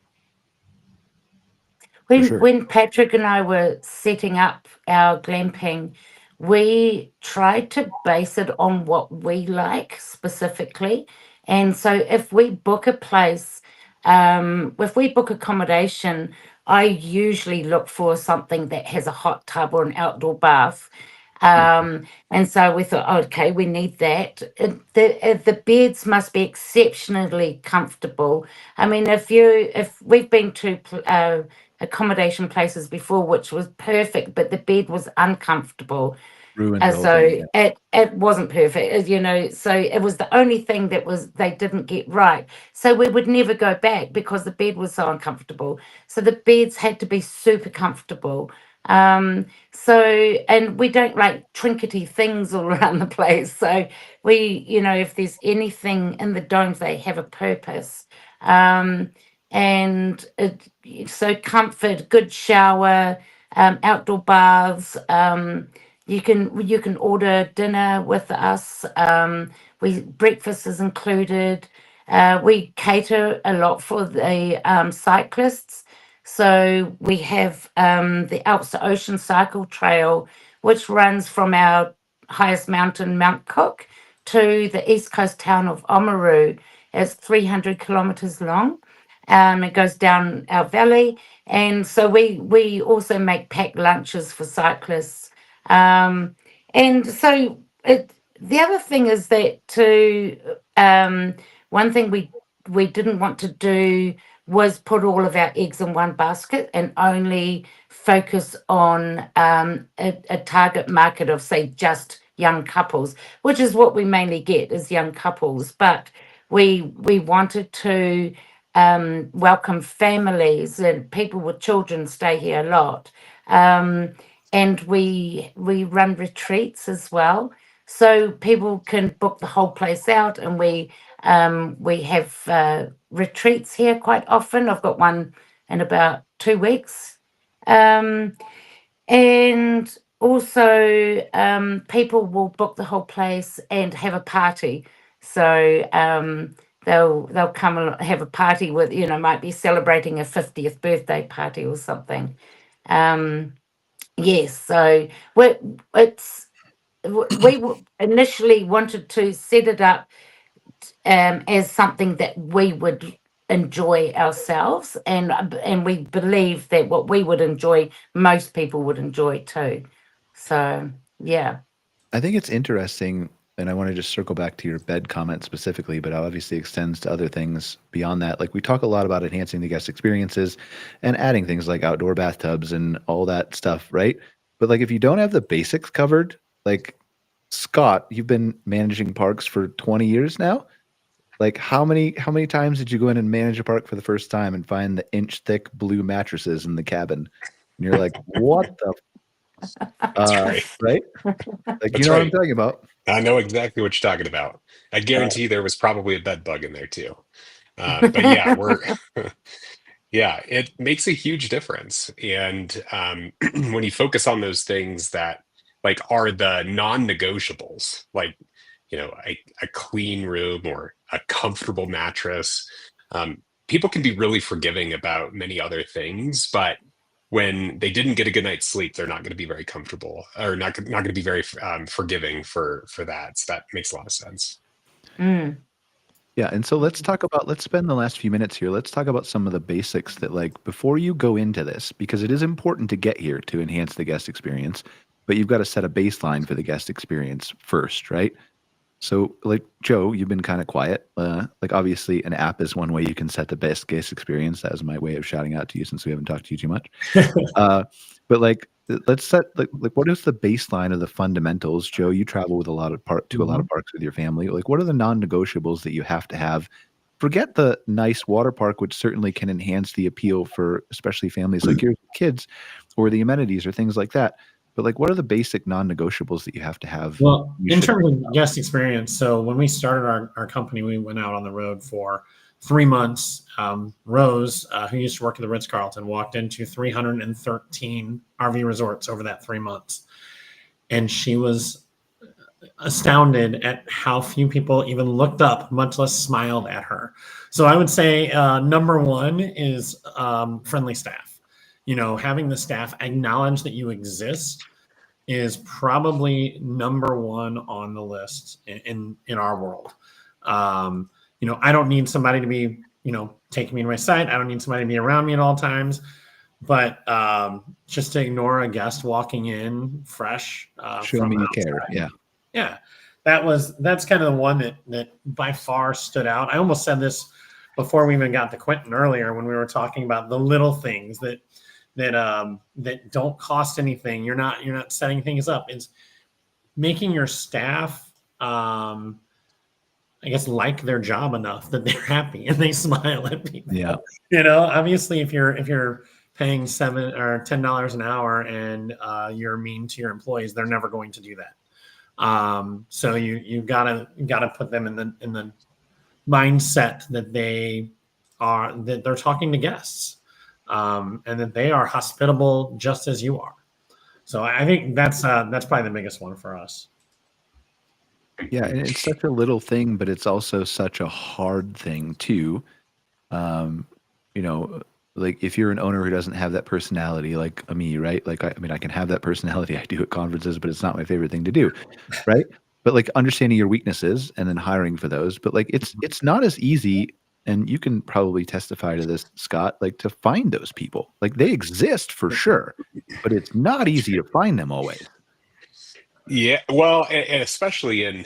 When Patrick and I were setting up our glamping, we tried to base it on what we like specifically. And so if we book a place, if we book accommodation, I usually look for something that has a hot tub or an outdoor bath. And so we thought, okay, we need that. The beds must be exceptionally comfortable. I mean, if we've been to accommodation places before, which was perfect, but the bed was uncomfortable. Ruined the whole So thing, yeah. it wasn't perfect, so it was the only thing that they didn't get right. So we would never go back because the bed was so uncomfortable. So the beds had to be super comfortable. And we don't like trinkety things all around the place. So we, if there's anything in the domes, they have a purpose. So comfort, good shower, outdoor baths. You can order dinner with us. Breakfast is included. We cater a lot for the cyclists. So we have the Alps to Ocean Cycle Trail, which runs from our highest mountain, Mount Cook, to the east coast town of Oamaru. It's 300 kilometers long. It goes down our valley. And so we also make packed lunches for cyclists. And so the other thing is that one thing we didn't want to do was put all of our eggs in one basket and only focus on a target market of, say, just young couples, which is what we mainly get is young couples. But we wanted to welcome families, and people with children stay here a lot. And we run retreats as well, so people can book the whole place out, and we have retreats here quite often. I've got one in about 2 weeks. And also people will book the whole place and have a party. So they'll come and have a party with, might be celebrating a 50th birthday party or something. Yes, so we initially wanted to set it up as something that we would enjoy ourselves, and we believe that what we would enjoy, most people would enjoy too. So yeah. I think it's interesting, and I want to just circle back to your bed comment specifically, but it obviously extends to other things beyond that. Like we talk a lot about enhancing the guest experiences and adding things like outdoor bathtubs and all that stuff, right? But like if you don't have the basics covered, like Scott, you've been managing parks for 20 years now. Like how many times did you go in and manage a park for the first time and find the inch thick blue mattresses in the cabin? And you're like, what the That's right. Right? Like, That's you know what I'm right. talking about. I know exactly what you're talking about. I guarantee there was probably a bed bug in there too. But yeah, yeah, it makes a huge difference. And when you focus on those things that like are the non-negotiables, like, a clean room or a comfortable mattress, people can be really forgiving about many other things, but when they didn't get a good night's sleep, they're not going to be very comfortable, or not going to be very forgiving for that. So that makes a lot of sense. Mm. Yeah, and so let's spend the last few minutes here. Let's talk about some of the basics that, like, before you go into this, because it is important to get here to enhance the guest experience, but you've got to set a baseline for the guest experience first, right? So, like, Joe, you've been kind of quiet. Like, obviously, an app is one way you can set the best guest experience. That was my way of shouting out to you since we haven't talked to you too much. But like, let's set like what is the baseline of the fundamentals? Joe, you travel with a lot of parks with your family. Like, what are the non-negotiables that you have to have? Forget the nice water park, which certainly can enhance the appeal for especially families like yours with kids, or the amenities or things like that. But like, what are the basic non-negotiables that you have to have? Well, You in should- terms of guest experience, so when we started our company, we went out on the road for 3 months. Rose, who used to work at the Ritz-Carlton, walked into 313 RV resorts over that 3 months. And she was astounded at how few people even looked up, much less smiled at her. So I would say number one is friendly staff. Having the staff acknowledge that you exist is probably number one on the list in our world. I don't need somebody to be, taking me to my site. I don't need somebody to be around me at all times. But just to ignore a guest walking in fresh, show from me you outside, care. Yeah. that's kind of the one that by far stood out. I almost said this before we even got to Quentin earlier when we were talking about the little things that don't cost anything. You're not setting things up. It's making your staff, I guess, like their job enough that they're happy and they smile at people. Yeah. Obviously, if you're paying $7 or $10 an hour and you're mean to your employees, they're never going to do that. So you gotta put them in the mindset that they're talking to guests, and that they are hospitable just as you are. So I think that's probably the biggest one for us. Yeah, and it's such a little thing, but it's also such a hard thing too. Like if you're an owner who doesn't have that personality, like me, right? Like, I mean, I can have that personality. I do at conferences, but it's not my favorite thing to do, right? But like understanding your weaknesses and then hiring for those. But like, it's not as easy, and you can probably testify to this, Scott, like to find those people. Like they exist for sure, but it's not easy to find them always. Yeah, well, and especially in,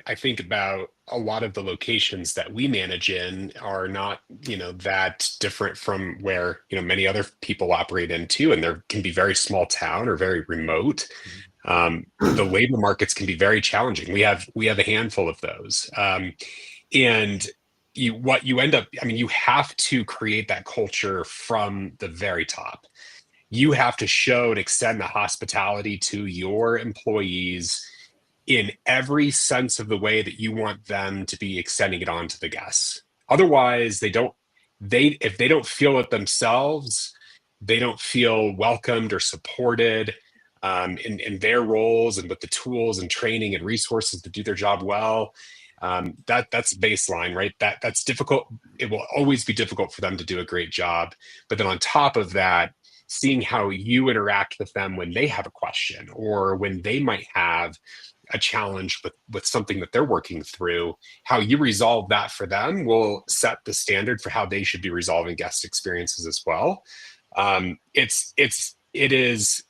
I think about a lot of the locations that we manage in are not, that different from where, many other people operate in too. And there can be very small town or very remote. The labor markets can be very challenging. We have a handful of those. And you end up, I mean, you have to create that culture from the very top. You have to show and extend the hospitality to your employees in every sense of the way that you want them to be extending it on to the guests. Otherwise, if they don't feel it themselves, they don't feel welcomed or supported in their roles and with the tools and training and resources to do their job well. That's baseline, right? That's difficult. It will always be difficult for them to do a great job. But then on top of that, seeing how you interact with them when they have a question or when they might have a challenge with something that they're working through, how you resolve that for them will set the standard for how they should be resolving guest experiences as well. It is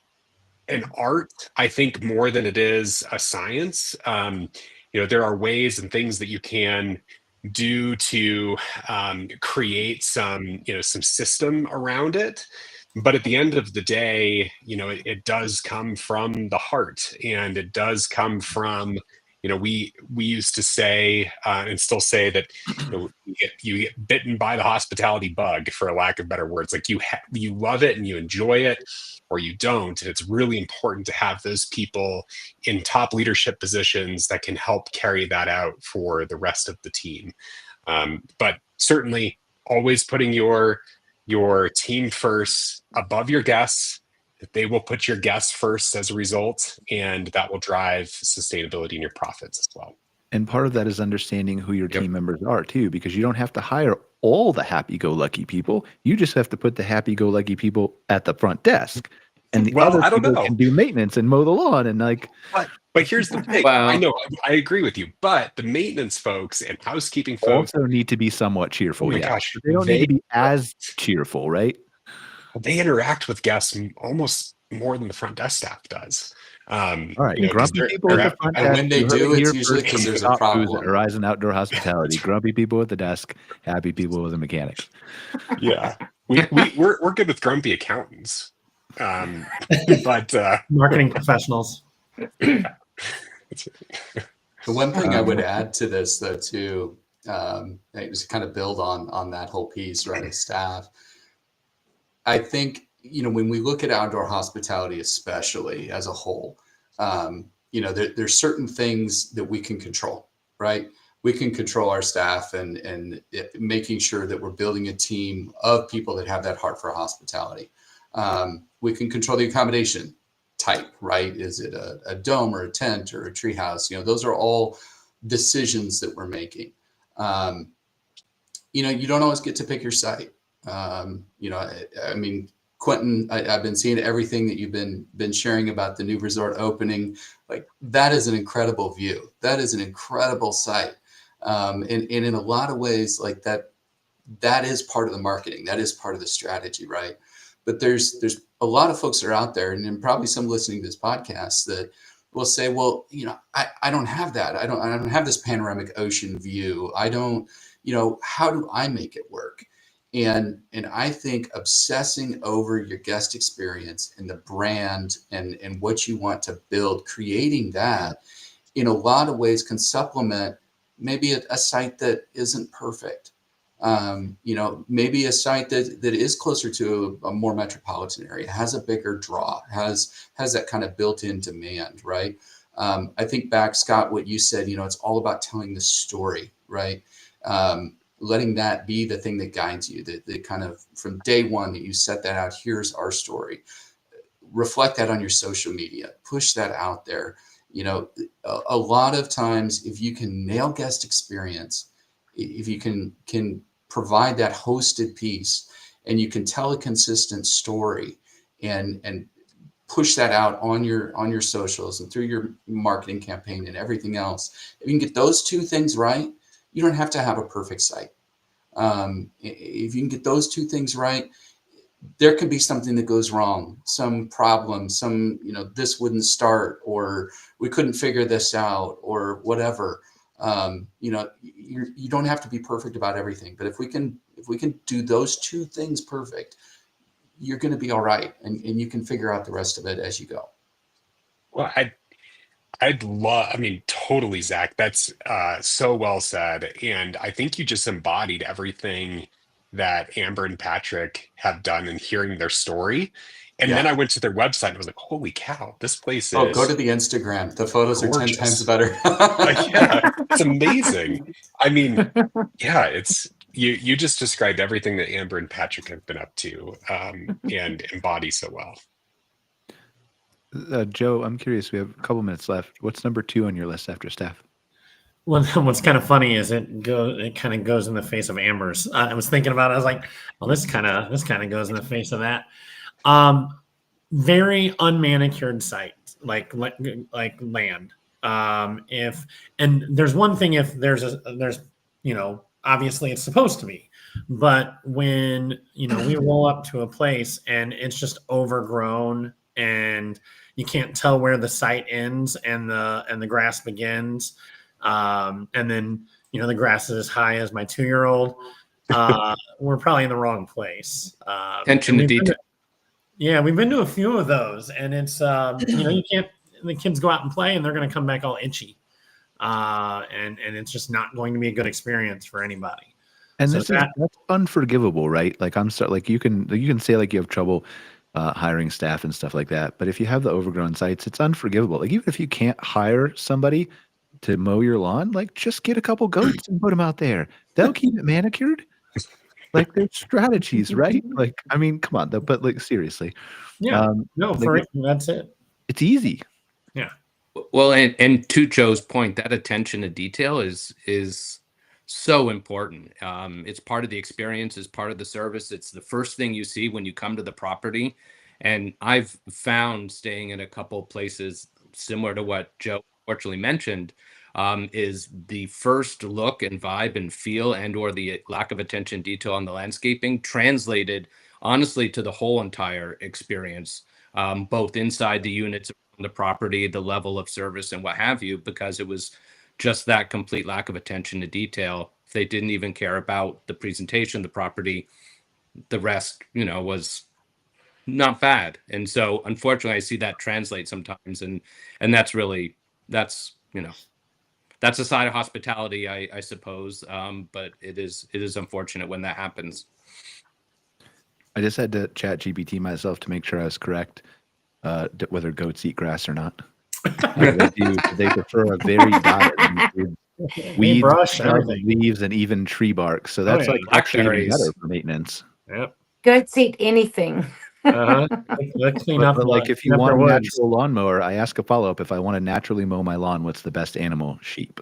an art, I think, more than it is a science. There are ways and things that you can do to create some system around it. But at the end of the day, it does come from the heart, and it does come from, we used to say and still say that you get bitten by the hospitality bug, for a lack of better words. Like you love it and you enjoy it, or you don't. And it's really important to have those people in top leadership positions that can help carry that out for the rest of the team. But certainly always putting your team first above your guests. They will put your guests first as a result, and that will drive sustainability in your profits as well. And part of that is understanding who your team members are too, because you don't have to hire all the happy-go-lucky people. You just have to put the happy-go-lucky people at the front desk, and the other people can do maintenance and mow the lawn and like. But here's the thing. I know I agree with you, but the maintenance folks and housekeeping folks also need to be somewhat cheerful. Oh my gosh, they don't need to be as cheerful, right? They interact with guests almost more than the front desk staff does. All right, grumpy people at the front desk. And when they do, it's usually because there's a problem. At Horizon Outdoor Hospitality. Grumpy people at the desk, happy people with the mechanics. Yeah, we're good with grumpy accountants, but marketing professionals. The one thing I would add to this, though, too, just kind of build on that whole piece, right? Staff. I think, when we look at outdoor hospitality, especially as a whole, there's certain things that we can control, right? We can control our staff and making sure that we're building a team of people that have that heart for hospitality. We can control the accommodation type, right? Is it a dome or a tent or a tree house? Those are all decisions that we're making. You don't always get to pick your site. Quentin, I've been seeing everything that you've been sharing about the new resort opening. Like, that is an incredible view. That is an incredible site. And in a lot of ways, like that is part of the marketing. That is part of the strategy, right? But there's a lot of folks that are out there, and probably some listening to this podcast, that will say, well, I don't have that. I don't have this panoramic ocean view. I don't, how do I make it work? And I think obsessing over your guest experience and the brand and what you want to build, creating that in a lot of ways can supplement maybe a site that isn't perfect. Maybe a site that is closer to a more metropolitan area, has a bigger draw, has that kind of built-in demand, right? I think back, Scott, what you said, it's all about telling the story, right? Letting that be the thing that guides you, that kind of from day one that you set that out, here's our story. Reflect that on your social media, push that out there. A lot of times, if you can nail guest experience, if you can provide that hosted piece and you can tell a consistent story and push that out on your socials and through your marketing campaign and everything else, if you can get those two things right, you don't have to have a perfect site. If you can get those two things right, there could be something that goes wrong, some problem, this wouldn't start, or we couldn't figure this out, or whatever. You don't have to be perfect about everything, but if we can do those two things perfect, you're going to be all right, and you can figure out the rest of it as you go. Well, totally, Zach. That's so well said. And I think you just embodied everything that Amber and Patrick have done in hearing their story. And then I went to their website and I was like, holy cow, this place is. Oh, go to the Instagram. The photos gorgeous. are 10 times better. Yeah, it's amazing. It's you just described everything that Amber and Patrick have been up to and embody so well. Joe, I'm curious. We have a couple minutes left. What's number 2 on your list after staff? Well, what's kind of funny is it kind of goes in the face of Amber's. I was thinking about it. I was like, well, this kind of goes in the face of that. Very unmanicured site, like land. And there's one thing, if there's obviously it's supposed to be, but when we roll up to a place and it's just overgrown and you can't tell where the site ends and the grass begins. And then, the grass is as high as my 2-year-old. We're probably in the wrong place. Attention to detail. We've been to a few of those, and it's, you can't, the kids go out and play and they're going to come back all itchy. and it's just not going to be a good experience for anybody. And So that's unforgivable, right? Like like you can say like you have trouble hiring staff and stuff like that, but if you have the overgrown sites, it's unforgivable. Like even if you can't hire somebody to mow your lawn, like just get a couple goats and put them out there. They'll keep it manicured. Like there's strategies, right? Like I mean, come on, but like seriously, yeah, no, like, that's it. It's easy. Yeah. Well, and to Joe's point, that attention to detail is so important. It's part of the experience, it's part of the service. It's the first thing you see when you come to the property. And I've found staying in a couple places similar to what Joe fortunately mentioned, is the first look and vibe and feel and or the lack of attention detail on the landscaping translated honestly to the whole entire experience, both inside the units, the property, the level of service and what have you, because it was just that complete lack of attention to detail. If they didn't even care about the presentation, the property, the rest, was not bad. And so unfortunately I see that translate sometimes, and that's that's a side of hospitality, I suppose. But it is unfortunate when that happens. I just had to chat GPT myself to make sure I was correct, whether goats eat grass or not. They prefer a varied diet. Weeds, brush shrubs, everything. leaves, and even tree bark. So that's like actually even better for maintenance. Yep. Goats eat anything. They clean up. But like if you want a natural lawnmower, I ask a follow-up. If I want to naturally mow my lawn, what's the best animal? Sheep.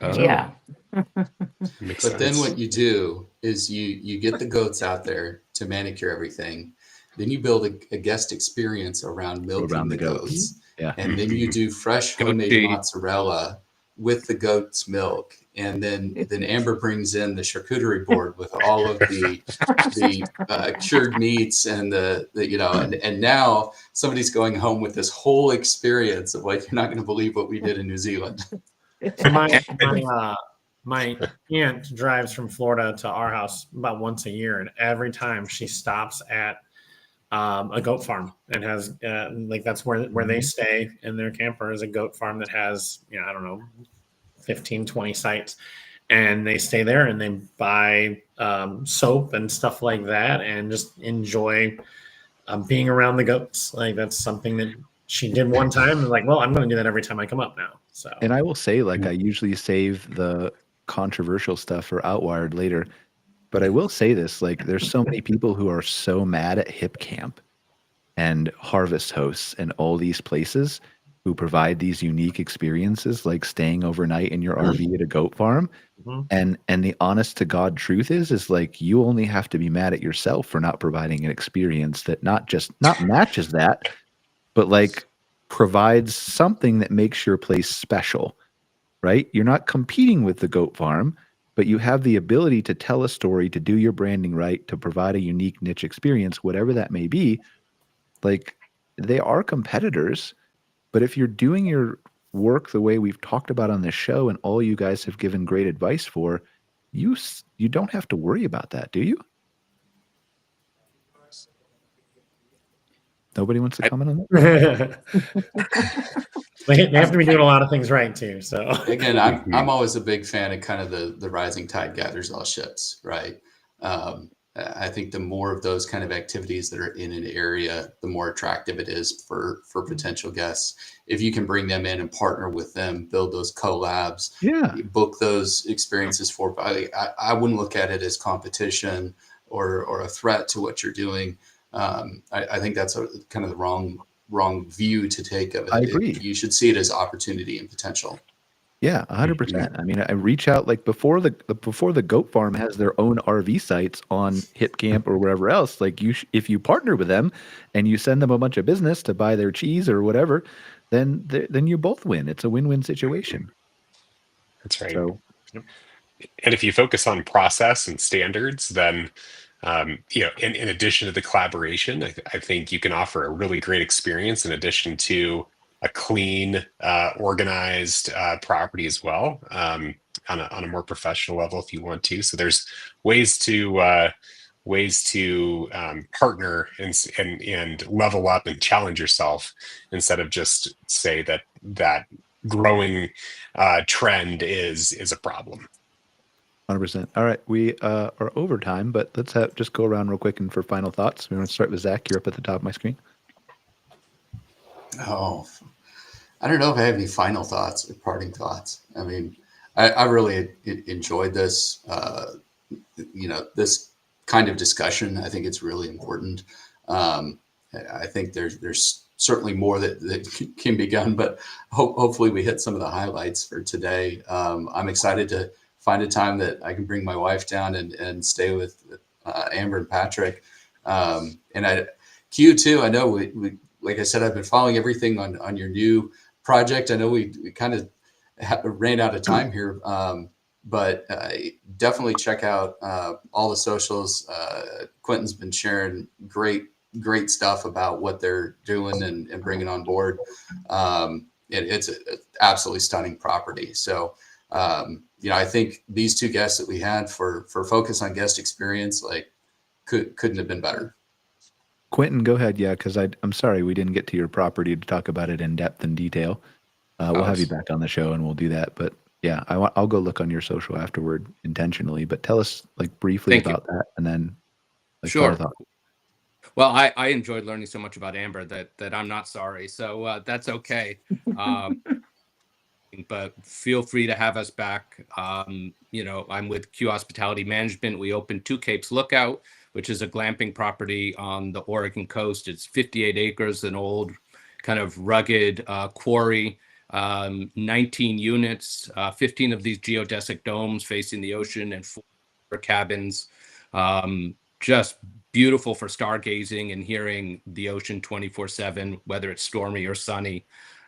Yeah. But then what you do is you get the goats out there to manicure everything. Then you build a guest experience around milking the goats. Yeah. And then you do fresh homemade mozzarella with the goat's milk. And then Amber brings in the charcuterie board with all of the cured meats and and now somebody's going home with this whole experience of like, you're not going to believe what we did in New Zealand. My aunt drives from Florida to our house about once a year, and every time she stops at a goat farm and has that's where they stay in their camper, is a goat farm that has 15, 20 sites, and they stay there and they buy soap and stuff like that and just enjoy being around the goats. Like that's something that she did one time and like, well, I'm going to do that every time I come up now. So, and I will say, like, I usually save the controversial stuff for Outwired later, but I will say this, like, there's so many people who are so mad at Hip Camp and Harvest Hosts and all these places who provide these unique experiences, like staying overnight in your RV at a goat farm. And the honest to God truth is like, you only have to be mad at yourself for not providing an experience that not matches that, but like provides something that makes your place special, right? You're not competing with the goat farm, but you have the ability to tell a story, to do your branding right, to provide a unique niche experience, whatever that may be. Like, they are competitors, but if you're doing your work the way we've talked about on this show and all you guys have given great advice for, you don't have to worry about that, do you? Nobody wants to comment on that? They have to be doing a lot of things right too. So again, I'm always a big fan of kind of the rising tide gathers all ships, right? I think the more of those kind of activities that are in an area, the more attractive it is for potential guests. If you can bring them in and partner with them, build those collabs, book those experiences for. I wouldn't look at it as competition or a threat to what you're doing. I think that's kind of the wrong view to take of it. I agree. You should see it as opportunity and potential. Yeah, 100%. I mean, I reach out like before the goat farm has their own RV sites on Hip Camp or wherever else. Like if you partner with them and you send them a bunch of business to buy their cheese or whatever, then you both win. It's a win-win situation. That's right. So, and if you focus on process and standards, then in addition to the collaboration, I think you can offer a really great experience in addition to a clean, organized property as well, on a more professional level if you want to. So there's ways to partner and level up and challenge yourself instead of just say that growing trend is a problem. 100%. All right, we are over time, but let's just go around real quick and for final thoughts. We want to start with Zach. You're up at the top of my screen. Oh, I don't know if I have any final thoughts or parting thoughts. I mean, I really enjoyed this, this kind of discussion. I think it's really important. I think there's certainly more that can be done, but hopefully we hit some of the highlights for today. I'm excited to find a time that I can bring my wife down and stay with Amber and Patrick. And Q too, I know we like I said, I've been following everything on your new project. I know we kind of ran out of time here, but definitely check out all the socials. Quentin's been sharing great stuff about what they're doing and bringing on board. It's an absolutely stunning property. So, I think these two guests that we had for focus on guest experience, like couldn't have been better. Quentin, go ahead. Yeah, because I'm sorry we didn't get to your property to talk about it in depth and detail. We'll have you back on the show and we'll do that. But yeah, I'll go look on your social afterward intentionally. But tell us like briefly about that, and then sure. Well, I enjoyed learning so much about Amber that I'm not sorry, so that's okay. But feel free to have us back. I'm with Q Hospitality Management. We opened Two Capes Lookout, which is a glamping property on the Oregon coast. It's 58 acres, an old kind of rugged quarry, 19 units, 15 of these geodesic domes facing the ocean, and 4 cabins. Just beautiful for stargazing and hearing the ocean 24/7, whether it's stormy or sunny.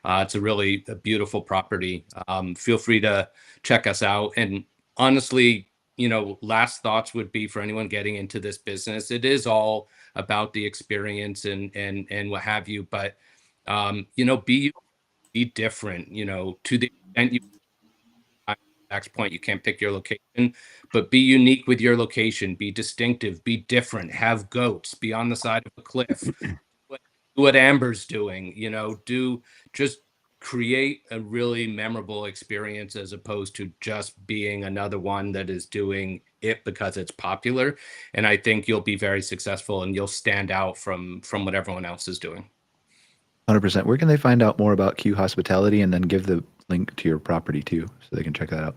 It's a beautiful property. Feel free to check us out. And honestly, last thoughts would be for anyone getting into this business. It is all about the experience and what have you. But be different. To the extent you. Next point, you can't pick your location, but be unique with your location. Be distinctive. Be different. Have goats. Be on the side of a cliff. What Amber's doing, just create a really memorable experience as opposed to just being another one that is doing it because it's popular. And I think you'll be very successful and you'll stand out from what everyone else is doing. 100%. Where can they find out more about Q Hospitality, and then give the link to your property too, so they can check that out?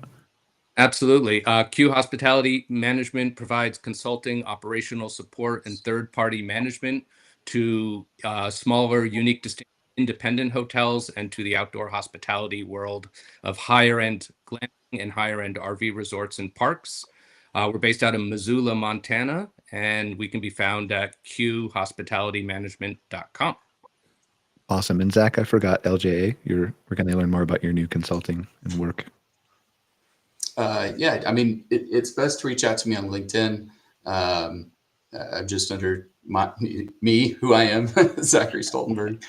Absolutely. Q Hospitality Management provides consulting, operational support, and third-party management to smaller, unique, distinct, independent hotels and to the outdoor hospitality world of higher-end glamping and higher-end RV resorts and parks. We're based out of Missoula, Montana, and we can be found at qhospitalitymanagement.com. Awesome. And Zach, I forgot LJA. Where can they learn more about your new consulting and work? Yeah, I mean, it's best to reach out to me on LinkedIn. I'm just under who I am, Zachary Stoltenberg.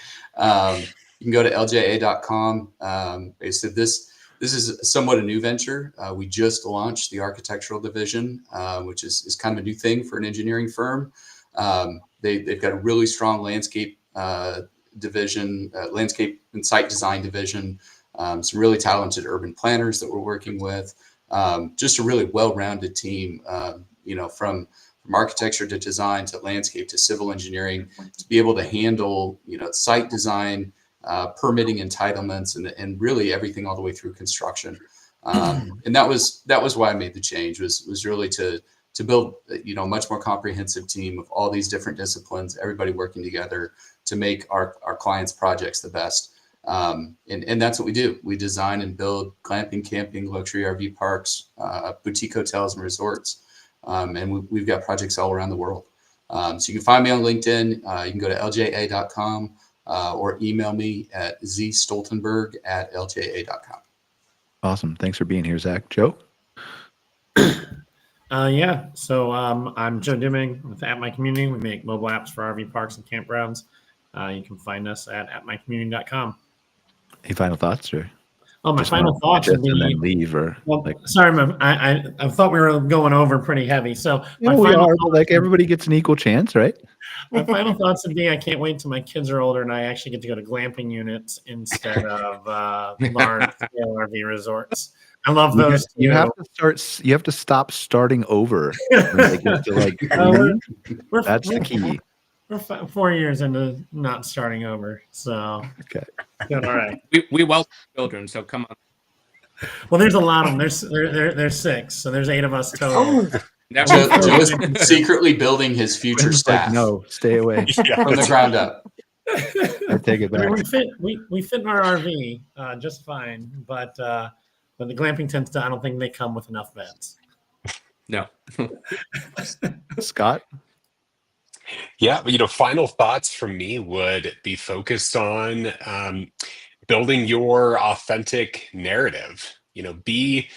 You can go to lja.com. Basically, this is somewhat a new venture. We just launched the architectural division, which is kind of a new thing for an engineering firm. They've got a really strong landscape division, landscape and site design division, some really talented urban planners that we're working with, just a really well-rounded team, from architecture to design to landscape to civil engineering, to be able to handle, site design, permitting, entitlements, and really everything all the way through construction. And that was why I made the change, was really to build, a much more comprehensive team of all these different disciplines, everybody working together to make our clients' projects the best. And that's what we do. We design and build glamping, camping, luxury RV parks, boutique hotels and resorts. And we've got projects all around the world. So you can find me on LinkedIn. You can go to lja.com or email me at zstoltenberg@lja.com. Awesome. Thanks for being here, Zach. Joe? Yeah. So I'm Joe Dimming with At My Community. We make mobile apps for RV parks and campgrounds. You can find us at atmycommunity.com. Any final thoughts? Or my final thoughts would be, and then leave, or sorry, I thought we were going over pretty heavy. So we are, but everybody gets an equal chance, right? My final thoughts would be I can't wait till my kids are older and I actually get to go to glamping units instead of large scale RV resorts. I love those. You have to start. You have to stop starting over when they get to like 3. That's the key. We're 4 years into not starting over, so okay, doing all right. We welcome children, so come on. Well, there's a lot of them. There's 6, so there's 8 of us total. Joe is secretly building his future staff. Like, no, stay away from the ground up. I take it back. I mean, we fit in our RV just fine, but the glamping tents, I don't think they come with enough beds. No. Scott? Yeah, final thoughts from me would be focused on building your authentic narrative. Be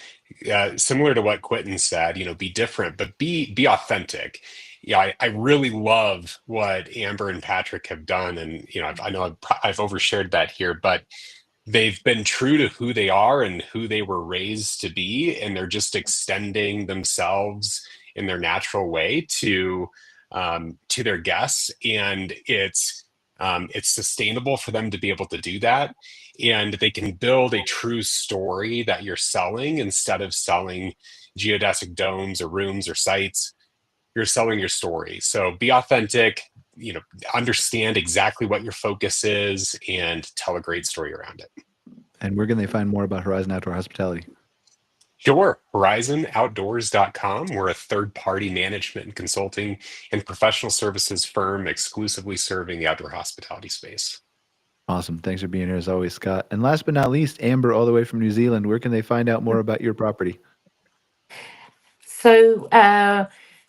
similar to what Quentin said. Be different, but be authentic. Yeah, I really love what Amber and Patrick have done, and I know I've overshared that here, but they've been true to who they are and who they were raised to be, and they're just extending themselves in their natural way to their guests, and it's sustainable for them to be able to do that, and they can build a true story that you're selling instead of selling geodesic domes or rooms or sites. You're selling your story. So be authentic, understand exactly what your focus is and tell a great story around it. And where can they find more about Horizon Outdoor Hospitality? Sure. horizonoutdoors.com. We're a third-party management and consulting and professional services firm exclusively serving the outdoor hospitality space. Awesome. Thanks for being here as always, Scott. And last but not least, Amber, all the way from New Zealand. Where can they find out more about your property? So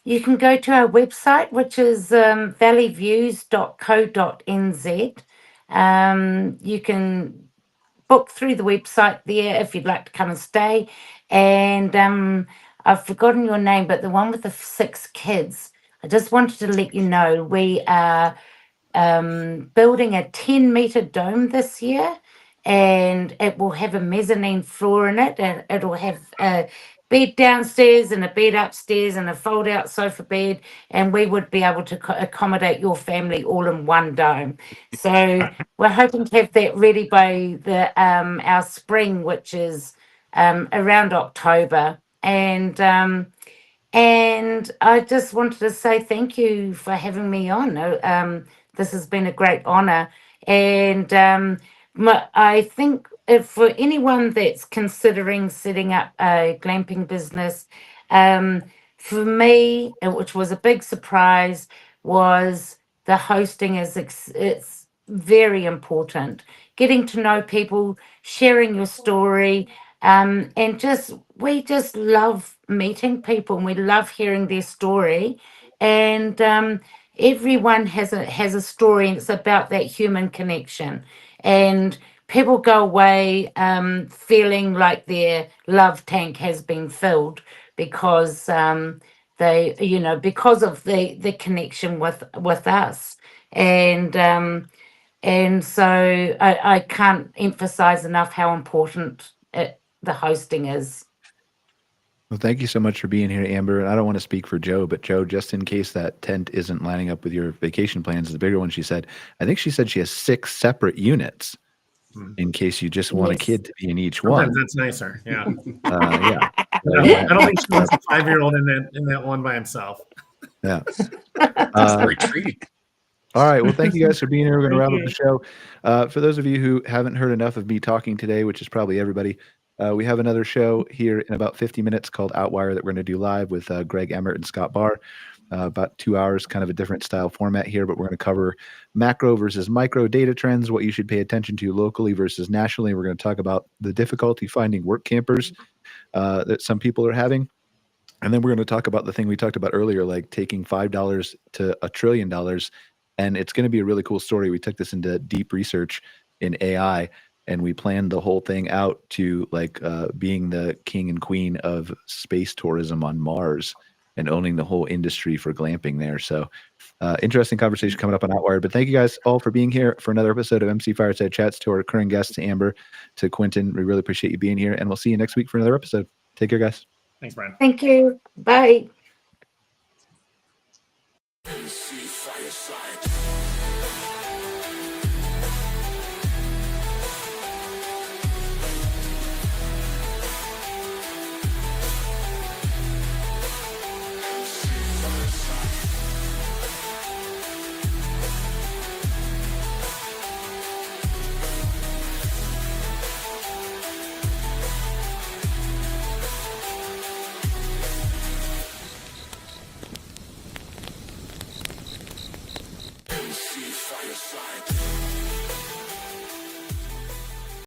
you can go to our website, which is valleyviews.co.nz. You can book through the website there if you'd like to come and stay. And I've forgotten your name, but the one with the 6 kids, I just wanted to let you know we are building a 10-meter dome this year, and it will have a mezzanine floor in it, and it'll have a bed downstairs and a bed upstairs and a fold-out sofa bed, and we would be able to accommodate your family all in one dome. So we're hoping to have that ready by our spring, which is around October. And I just wanted to say thank you for having me on. This has been a great honor. And I think for anyone that's considering setting up a glamping business, for me, which was a big surprise, was the hosting it's very important. Getting to know people, sharing your story, and we just love meeting people, and we love hearing their story. And everyone has a story, and it's about that human connection. And people go away feeling like their love tank has been filled because because of the connection with us. And so I can't emphasize enough how important the hosting is. Well, thank you so much for being here, Amber. And I don't want to speak for Joe, but Joe, just in case that tent isn't lining up with your vacation plans, the bigger one, she said she has 6 separate units in case you just want a kid to be in each one. That's nicer. Yeah. Yeah. I don't think she wants a 5-year-old in that one by himself. Yeah. It's a retreat. All right. Well, thank you guys for being here. We're going to wrap up the show. For those of you who haven't heard enough of me talking today, which is probably everybody, we have another show here in about 50 minutes called Outwire that we're going to do live with Greg Emmert and Scott Barr. About 2 hours, kind of a different style format here, but we're going to cover macro versus micro data trends, what you should pay attention to locally versus nationally. We're going to talk about the difficulty finding work campers that some people are having. And then we're going to talk about the thing we talked about earlier, like taking $5 to $1 trillion. And it's going to be a really cool story. We took this into deep research in AI, and we planned the whole thing out to being the king and queen of space tourism on Mars and owning the whole industry for glamping there. So interesting conversation coming up on Outwire. But thank you guys all for being here for another episode of MC Fireside Chats. To our recurring guests, to Amber, to Quentin, we really appreciate you being here. And we'll see you next week for another episode. Take care, guys. Thanks, Brian. Thank you. Bye. MC Fireside.